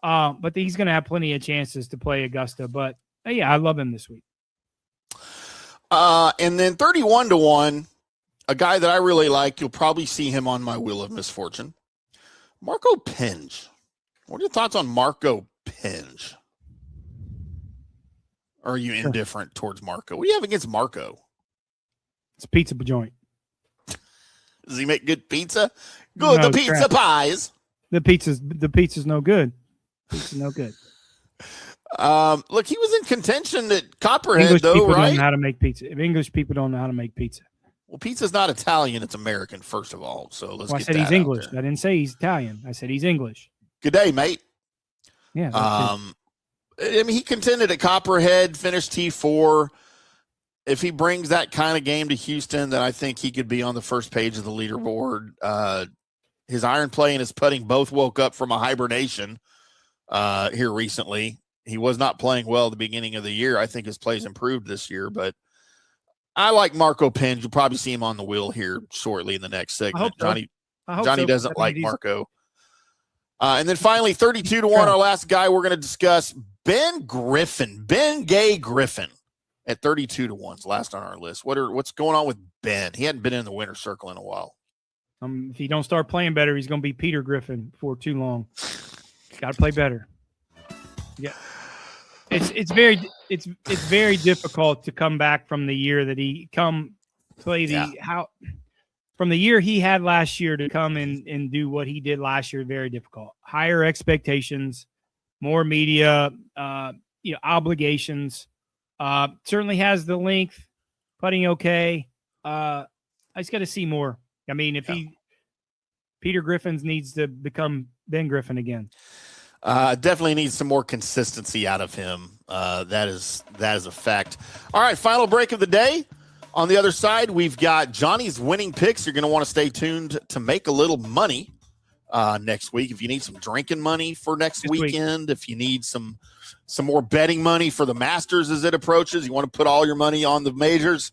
But he's going to have plenty of chances to play Augusta. But yeah, I love him this week. And then 31-1, a guy that I really like, you'll probably see him on my Wheel of Misfortune, Marco Penge. What are your thoughts on Marco Penge? Or are you indifferent towards Marco? What do you have against Marco? It's a pizza joint. Does he make good pizza? Good, No, the pizza crap. pies. The pizza's no good. Pizza's no good. Look, he was in contention at Copperhead, English though, people right? don't know how to make pizza. If English people don't know how to make pizza. Well, pizza's not Italian; it's American, first of all. So let's Well, I get said that he's out English. there. I didn't say he's Italian. I said he's English. Good day, mate. Yeah. that's it. I mean, he contended at Copperhead, finished T4. If he brings that kind of game to Houston, then I think he could be on the first page of the leaderboard. His iron play and his putting both woke up from a hibernation here recently. He was not playing well at the beginning of the year. I think his play's improved this year, but I like Marco Penge. You'll probably see him on the wheel here shortly in the next segment. I hope Johnny so. doesn't I mean, like Marco. And then finally, 32-1, our last guy we're going to discuss, Ben Gay Griffin at 32-1 is last on our list. What's going on with Ben? He hadn't been in the winner's circle in a while. If he don't start playing better, he's going to be Peter Griffin for too long. Got to play better. Yeah, it's very difficult to come back from the year that he from the year he had last year to come and do what he did last year. Very difficult. Higher expectations, more media, obligations. Certainly has the length, putting okay. I just got to see more. I mean, Peter Griffin needs to become Ben Griffin again. Definitely needs some more consistency out of him. That is a fact. All right, final break of the day. On the other side, we've got Johnny's winning picks. You're going to want to stay tuned to make a little money next week. If you need some drinking money for next weekend, if you need some more betting money for the Masters as it approaches, you want to put all your money on the majors,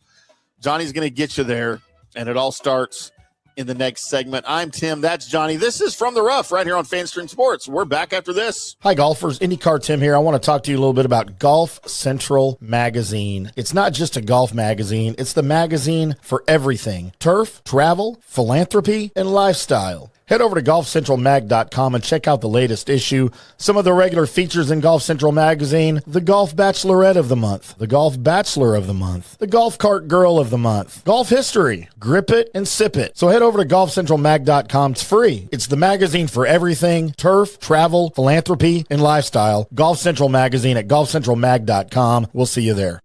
Johnny's going to get you there, and it all starts in the next segment. I'm Tim. That's Johnny. This is From the Rough right here on FanStream Sports. We're back after this. Hi, golfers. IndyCarTim here. I want to talk to you a little bit about Golf Central Magazine. It's not just a golf magazine. It's the magazine for everything. Turf, travel, philanthropy, and lifestyle. Head over to golfcentralmag.com and check out the latest issue. Some of the regular features in Golf Central Magazine: the Golf Bachelorette of the Month, the Golf Bachelor of the Month, the Golf Cart Girl of the Month, Golf History, Grip It and Sip It. So head over to golfcentralmag.com. It's free. It's the magazine for everything: turf, travel, philanthropy, and lifestyle. Golf Central Magazine at golfcentralmag.com. We'll see you there.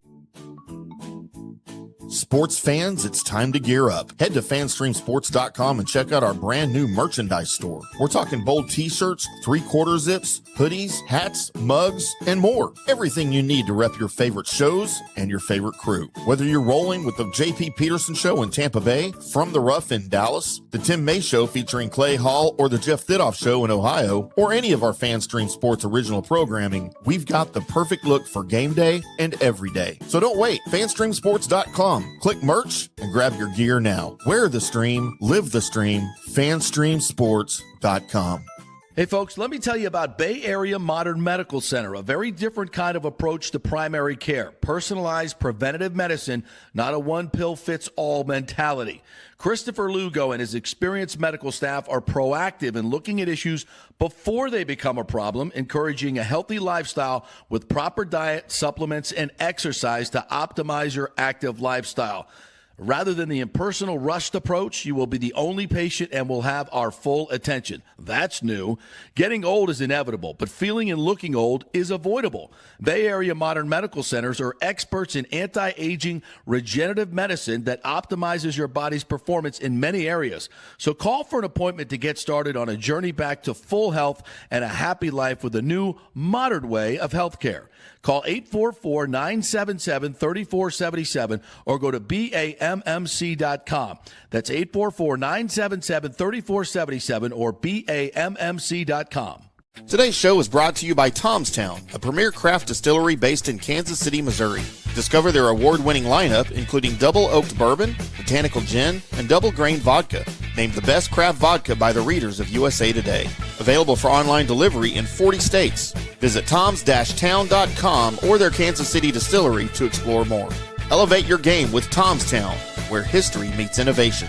Sports fans, it's time to gear up. Head to fanstreamsports.com and check out our brand new merchandise store. We're talking bold t-shirts, 3/4 zips, hoodies, hats, mugs, and more. Everything you need to rep your favorite shows and your favorite crew. Whether you're rolling with the JP Peterson Show in Tampa Bay, From the Rough in Dallas, the Tim May Show featuring Clay Hall, or the Jeff Thidoff Show in Ohio, or any of our FanStream Sports original programming, we've got the perfect look for game day and every day. So don't wait. fanstreamsports.com. Click merch and grab your gear now. Wear the stream, live the stream, fanstreamsports.com. Hey folks, let me tell you about Bay Area Modern Medical Center, a very different kind of approach to primary care. Personalized preventative medicine, not a one-pill-fits-all mentality. Christopher Lugo and his experienced medical staff are proactive in looking at issues before they become a problem, encouraging a healthy lifestyle with proper diet, supplements, and exercise to optimize your active lifestyle. Rather than the impersonal, rushed approach, you will be the only patient and will have our full attention. That's new. Getting old is inevitable, but feeling and looking old is avoidable. Bay Area Modern Medical Centers are experts in anti-aging regenerative medicine that optimizes your body's performance in many areas. So call for an appointment to get started on a journey back to full health and a happy life with a new, modern way of healthcare. Call 844-977-3477 or go to BAMC BAMMC.com. That's 844-977-3477 or BAMMC.com. Today's show is brought to you by Tomstown, a premier craft distillery based in Kansas City, Missouri. Discover their award-winning lineup, including double oaked bourbon, botanical gin, and double grain vodka, named the best craft vodka by the readers of USA Today. Available for online delivery in 40 states. Visit toms-town.com or their Kansas City distillery to explore more. Elevate your game with Tomstown, where history meets innovation.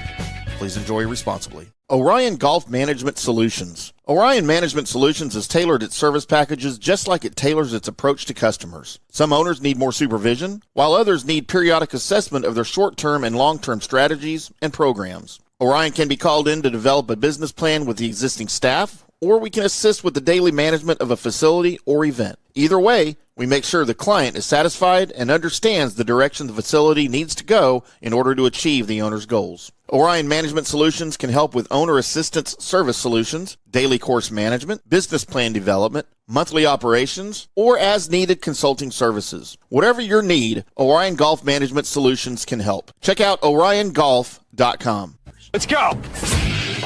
Please enjoy responsibly. Orion Golf Management Solutions. Orion Management Solutions has tailored its service packages just like it tailors its approach to customers. Some owners need more supervision, while others need periodic assessment of their short-term and long-term strategies and programs. Orion can be called in to develop a business plan with the existing staff, or we can assist with the daily management of a facility or event. Either way, we make sure the client is satisfied and understands the direction the facility needs to go in order to achieve the owner's goals. Orion Management Solutions can help with owner assistance service solutions, daily course management, business plan development, monthly operations, or as needed consulting services. Whatever your need, Orion Golf Management Solutions can help. Check out oriongolf.com. Let's go.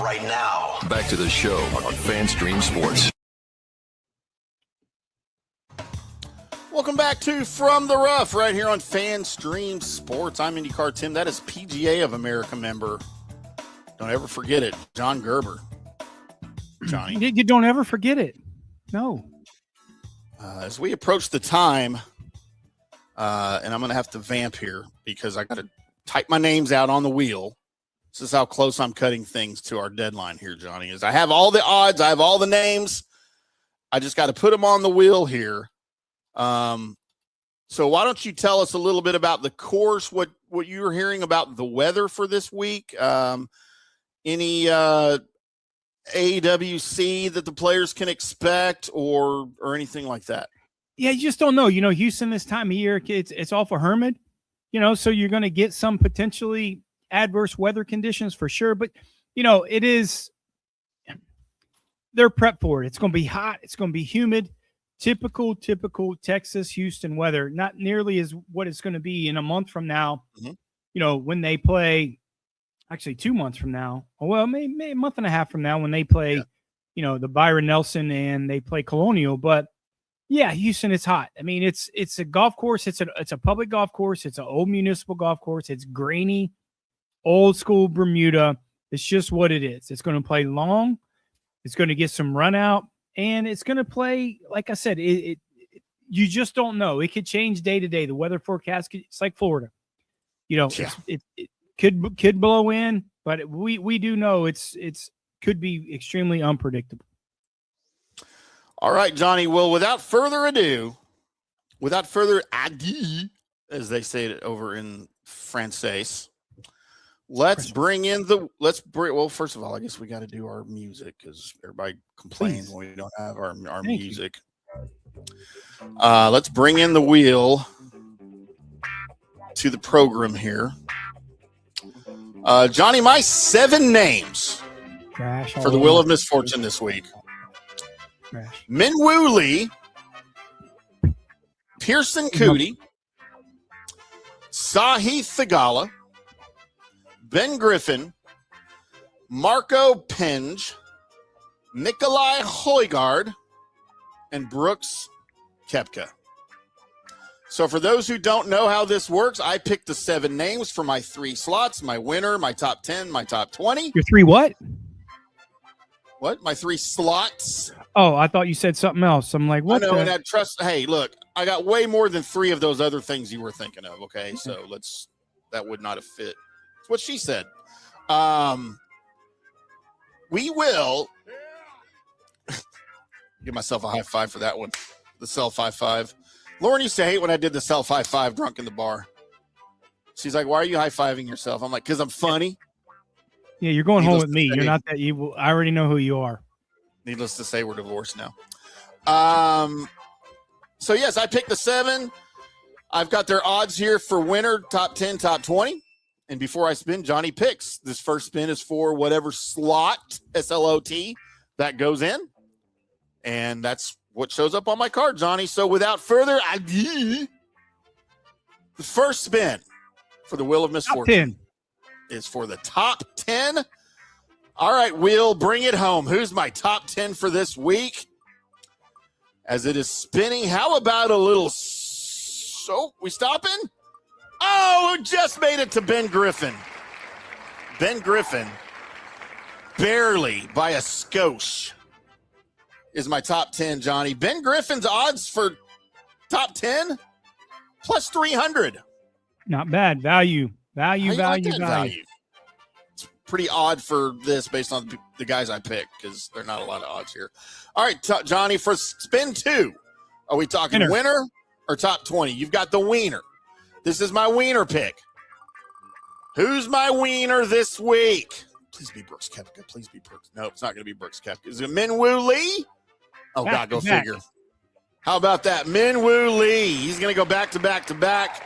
Right now, back to the show on FanStream Sports. Welcome back to From the Rough right here on FanStream Sports. I'm IndyCarTim. That is PGA of America member. Don't ever forget it. John Gerber. Johnny. You don't ever forget it. No. As we approach the time, and I'm going to have to vamp here because I got to type my names out on the wheel. This is how close I'm cutting things to our deadline here, Johnny. Is I have all the odds. I have all the names. I just got to put them on the wheel here. So why don't you tell us a little bit about the course, what you were hearing about the weather for this week, any AWC that the players can expect or anything like that? Yeah, you just don't know. Houston this time of year, it's awful humid, so you're going to get some potentially adverse weather conditions for sure. But, it is – they're prepped for it. It's going to be hot. It's going to be humid. Typical Texas, Houston weather, not nearly as what it's going to be in a month from now, when they play, actually 2 months from now, well, maybe a month and a half from now when they play, the Byron Nelson and they play Colonial. But, yeah, Houston, it's hot. I mean, it's a golf course. It's a public golf course. It's an old municipal golf course. It's grainy, old school Bermuda. It's just what it is. It's going to play long. It's going to get some run out. And it's going to play, like I said, you just don't know. It could change day to day. The weather forecast, it's like Florida. It could blow in, but we do know it's could be extremely unpredictable. All right, Johnny. Well, without further ado, as they say it over in Francais, well, first of all, I guess we got to do our music because everybody complains when we don't have our music. Let's bring in the wheel to the program here. Johnny, my 7 names for the Wheel of Misfortune this week. Minwoo Lee, Pearson Coody, Sahith Theegala, Ben Griffin, Marco Penge, Nikolai Højgaard, and Brooks Koepka. So for those who don't know how this works, I picked the 7 names for my 3 slots, my winner, my top 10, my top 20. Your 3 what? What? My 3 slots. Oh, I thought you said something else. I'm like, what? I know, and I trust. Hey, look, I got way more than 3 of those other things you were thinking of. Okay, so that would not have fit. That's what she said. We will give myself a high five for that one. The self high five. Lauren used to hate when I did the self high five drunk in the bar. She's like, "Why are you high fiving yourself?" I'm like, "Because I'm funny." Yeah, you're going home with me. You're not that evil. I already know who you are. Needless to say, we're divorced now. So yes, I picked the 7. I've got their odds here for winner, top 10, top 20. And before I spin, Johnny picks. This first spin is for whatever slot, S-L-O-T, that goes in. And that's what shows up on my card, Johnny. So without further ado, the first spin for the Wheel of Misfortune. is for the top 10. All right, Will, bring it home. Who's my top 10 for this week? As it is spinning, how about a little we stopping? Oh, just made it to Ben Griffin. Ben Griffin, barely by a skosh, is my top 10, Johnny. Ben Griffin's odds for top 10, plus 300. Not bad. Value. It's pretty odd for this based on the guys I picked because there are not a lot of odds here. All right, Johnny, for spin 2, are we talking winner or top 20? You've got the wiener. This is my wiener pick. Who's my wiener this week? Please be Brooks Koepka. Please be Brooks. No, it's not going to be Brooks Koepka. Is it Minwoo Lee? Oh, God, go figure. How about that? Minwoo Lee. He's going to go back to back to back.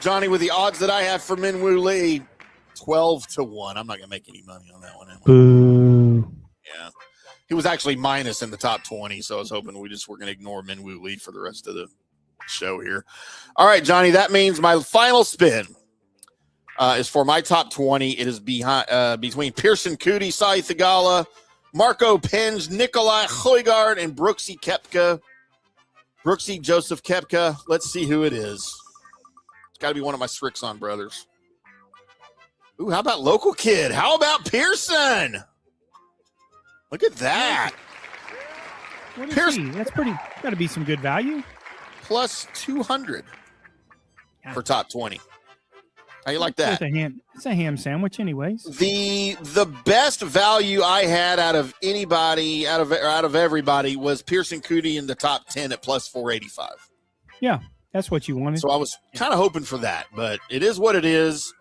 Johnny, with the odds that I have for Minwoo Lee, 12-1. I'm not going to make any money on that one. Boo. Yeah. He was actually minus in the top 20, so I was hoping we're going to ignore Minwoo Lee for the rest of the show here. All right, Johnny, that means my final spin is for my top 20. It is between Pearson Coody, Sai Thigala, Marco Penge, Nikolai Højgaard, and Brooksy Koepka. Brooksy Joseph Koepka. Let's see who it is. It's got to be one of my Srixon brothers. Ooh, how about local kid? How about Pearson? Look at that. What is Pearson? That's pretty. Got to be some good value. Plus 200 for top 20. How you like that? It's a ham sandwich, anyways. The best value I had out of anybody, out of everybody, was Pearson Coody in the top 10 at plus 485. Yeah, that's what you wanted. So I was kind of hoping for that, but it is what it is.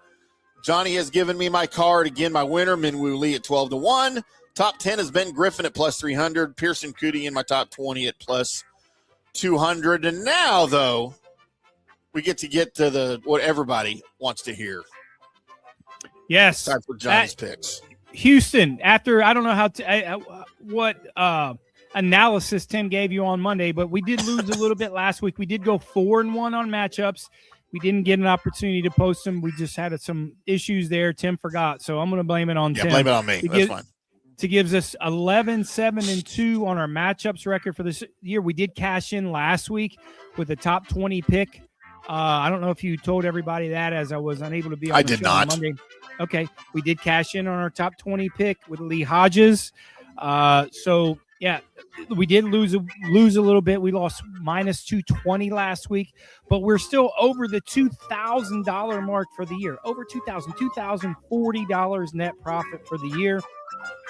Johnny has given me my card again. My winner, Minwoo Lee, at 12-1. Top 10 is Ben Griffin at plus 300. Pearson Coody in my top 20 at plus 200. And now, though, we get to what everybody wants to hear. Yes. Time for Johnny's picks. Houston, after I don't know what analysis Tim gave you on Monday, but we did lose a little bit last week. We did go 4-1 on matchups. We didn't get an opportunity to post them. We just had some issues there. Tim forgot, so I'm going to blame it on Tim. Blame it on me. That's fine. To gives us 11-7-2 on our matchups record for this year. We did cash in last week with a top 20 pick. I don't know if you told everybody that, as I was unable to be on the show on Monday. Okay, we did cash in on our top 20 pick with Lee Hodges. So yeah, we did lose a little bit. We lost minus 220 last week, but we're still over the $2,000 mark for the year. Over $2,040 net profit for the year.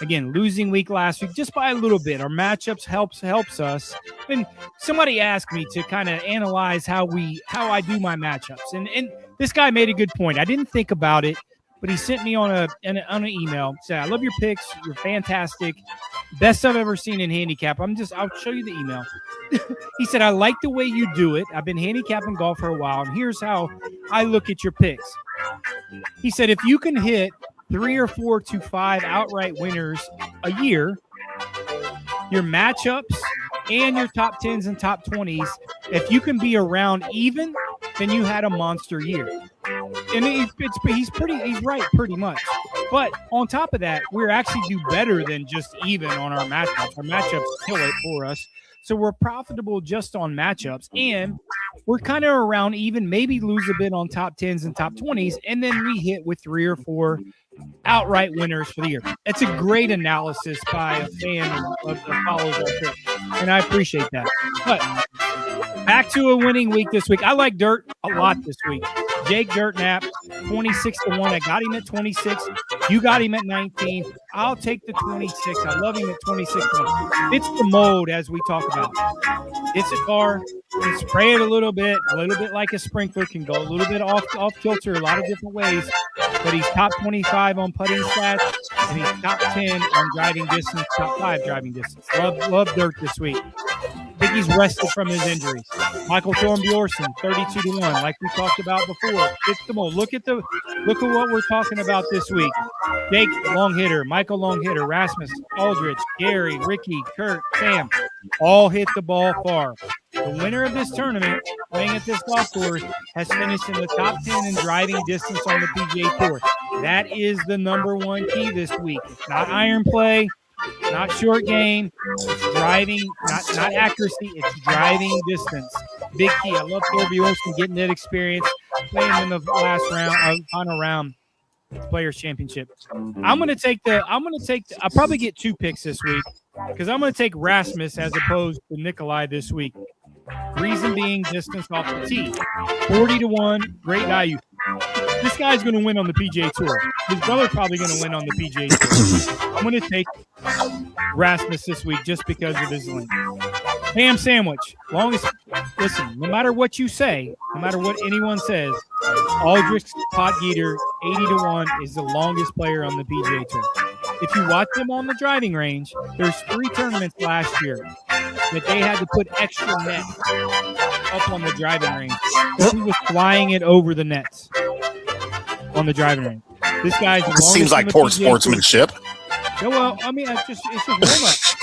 Again, losing week last week just by a little bit. Our matchups helps us. And somebody asked me to kind of analyze how I do my matchups, and this guy made a good point. I didn't think about it, but he sent me on an email. Said, "I love your picks. You're fantastic. Best I've ever seen in handicap." I'll show you the email. He said, "I like the way you do it. I've been handicapping golf for a while, and here's how I look at your picks." He said, "If you can hit 3 or 4 to 5 outright winners a year, your matchups and your top 10s and top 20s, if you can be around even, then you had a monster year." And he's right pretty much. But on top of that, we're actually do better than just even on our matchups. Our matchups kill it for us. So we're profitable just on matchups, and we're kind of around even, maybe lose a bit on top 10s and top 20s, and then we hit with 3 or 4 outright winners for the year. That's a great analysis by a fan that follows our pick, and I appreciate that. But back to a winning week this week. I like Dirt a lot this week. Jake Dirt Knapp, 26-1. I got him at 26. You got him at 19. I'll take the 26. I love him at 26. It's the mold, as we talk about. It's a car. You spray it a little bit like a sprinkler, can go a little bit off kilter a lot of different ways. But he's top 25 on putting stats, and he's top 10 on driving distance, top 5 driving distance. Love Dirt this week. I think he's rested from his injuries. Michael Thorbjornsen, 32-1, like we talked about before. It's the mold. Look at what we're talking about this week. Jake, long hitter. Michael, long hitter. Rasmus, Aldrich, Gary, Ricky, Kurt, Sam, all hit the ball far. The winner of this tournament, playing at this golf course, has finished in the top 10 in driving distance on the PGA Tour. That is the number one key this week. It's not iron play, not short game. It's driving, not accuracy. It's driving distance. Big key. I love Thorbjornsen getting that experience, playing in the last round, final round, Players Championship. I'll probably get 2 picks this week because I'm going to take Rasmus as opposed to Nikolai this week. Reason being distance off the tee. 40-1, great value. This guy's going to win on the PGA Tour. His brother's probably going to win on the PGA Tour. I'm going to take Rasmus this week just because of his length. Ham sandwich. Listen, no matter what you say, no matter what anyone says, Aldrich's Potgieter 80-1 is the longest player on the PGA Tour. If you watch him on the driving range, there's 3 tournaments last year that they had to put extra net up on the driving range. He was flying it over the nets on the driving range. This guy's the longest. Seems like poor sportsmanship. Yeah, well, I mean, it's just warm-ups.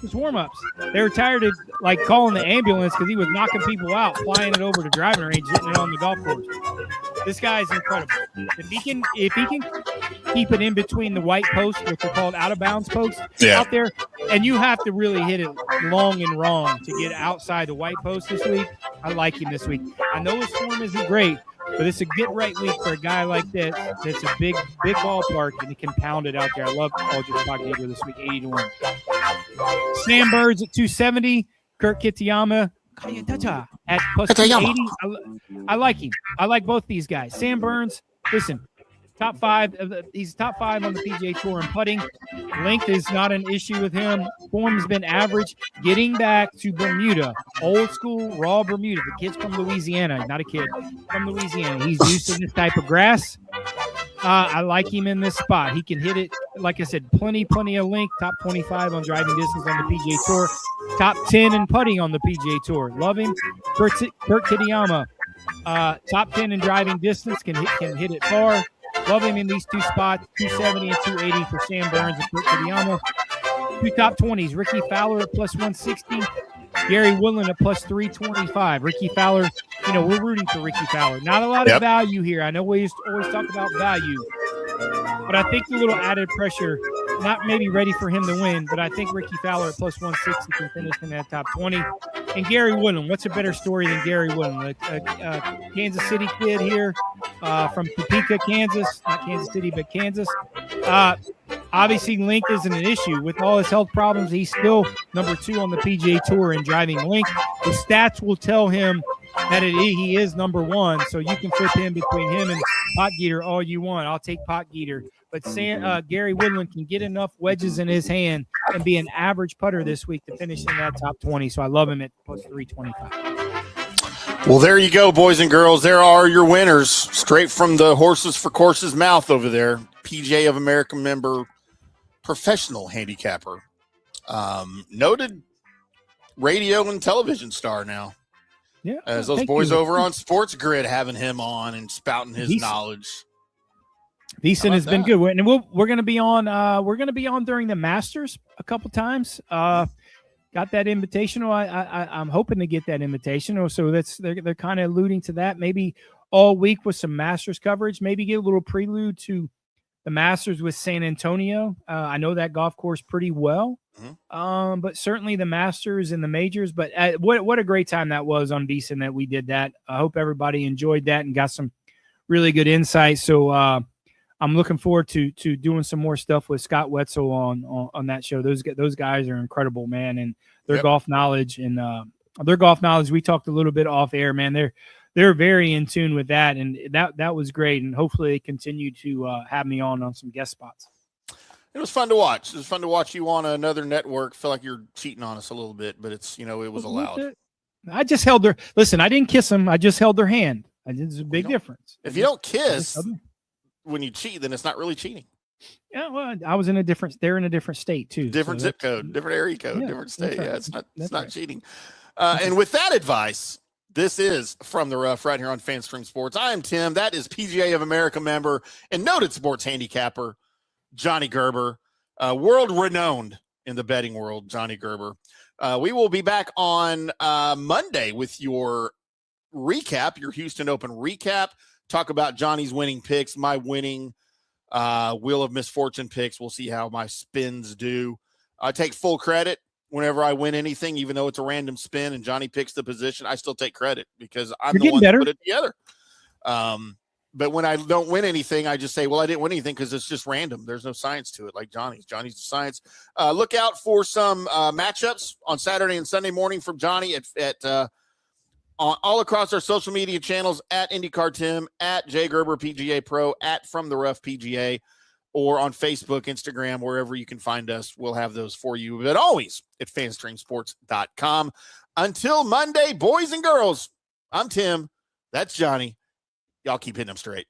Just warm-ups. They were tired of like calling the ambulance because he was knocking people out, flying it over the driving range, hitting it on the golf course. This guy's incredible. If he can keep it in between the white posts, which are called out-of-bounds posts, out there, and you have to really hit it long and wrong to get outside the white post this week. I like him this week. I know his form isn't great, but it's a get-right week for a guy like this. That's a big ballpark, and he can pound it out there. I love Aldrich Potgieter this week, 80-1. Sam Burns at 270. Kurt Kitayama at plus 280. I like him. I like both these guys. Sam Burns, listen, top 5. He's top 5 on the PGA Tour in putting. Length is not an issue with him. Form's been average. Getting back to Bermuda, old school, raw Bermuda. The kid's from Louisiana. Not a kid, from Louisiana. He's used to this type of grass. I like him in this spot. He can hit it, like I said, plenty of length. Top 25 on driving distance on the PGA Tour. Top 10 in putting on the PGA Tour. Love him. Kurt Kitayama, top 10 in driving distance. Can hit it far. Love him in these 2 spots, 270 and 280 for Sam Burns and Kurt Kitayama. 2 top 20s, Rickie Fowler at plus 160, Gary Woodland at plus 325. Rickie Fowler, we're rooting for Rickie Fowler. Not a lot of value here. I know we always talk about value, but I think the little added pressure, not maybe ready for him to win, but I think Rickie Fowler at plus 160 can finish in that top 20. And Gary Woodland, what's a better story than Gary Woodland? A Kansas City kid here from Topeka, Kansas. Not Kansas City, but Kansas. Obviously, length isn't an issue. With all his health problems, he's still number 2 on the PGA Tour in driving length. The stats will tell him that he is number 1, so you can flip him between him and Potgieter all you want. I'll take Potgieter. But Gary Woodland can get enough wedges in his hand and be an average putter this week to finish in that top 20, so I love him at plus 325. Well, there you go, boys and girls. There are your winners, straight from the Horses for Courses mouth over there. PGA of America member, professional handicapper, noted radio and television star now. Yeah, as those boys over on Sports Grid having him on and spouting his knowledge. Beeson has been good, and we're going to be on. We're going to be on during the Masters a couple times. Got that invitational. I'm hoping to get that invitational. So they're kind of alluding to that. Maybe all week with some Masters coverage. Maybe get a little prelude to the Masters with San Antonio. I know that golf course pretty well, but certainly the Masters and the majors. But what a great time that was on Beeson that we did that. I hope everybody enjoyed that and got some really good insight. So I'm looking forward to doing some more stuff with Scott Wetzel on that show. Those guys are incredible, man, and their golf knowledge we talked a little bit off air, man. They're very in tune with that, and that was great. And hopefully they continue to have me on some guest spots. It was fun to watch. It was fun to watch you on another network. Feel like you're cheating on us a little bit, but it's it was allowed. I just held their listen. I didn't kiss them. I just held their hand. There's a big difference. If you don't kiss when you cheat, then it's not really cheating. Yeah, well, I was in a different. They're in a different state too. Different zip code, different area code, different state. Right. Yeah, it's not cheating. And with that advice, this is From the Rough right here on FanStream Sports. I am Tim. That is PGA of America member and noted sports handicapper Johnny Gerber, world renowned in the betting world. Johnny Gerber. We will be back on Monday with your recap, your Houston Open recap. Talk about Johnny's winning picks, my winning Wheel of Misfortune picks. We'll see how my spins do. I take full credit whenever I win anything, even though it's a random spin and Johnny picks the position. I still take credit because I'm the one that put it together. But when I don't win anything, I just say, well, I didn't win anything because it's just random. There's no science to it like Johnny's. Johnny's the science. Look out for some matchups on Saturday and Sunday morning from Johnny all across our social media channels, at IndyCarTim, at J Gerber PGA Pro, at From the Rough PGA, or on Facebook, Instagram, wherever you can find us. We'll have those for you, but always at fanstreamsports.com. Until Monday, boys and girls, I'm Tim. That's Johnny. Y'all keep hitting them straight.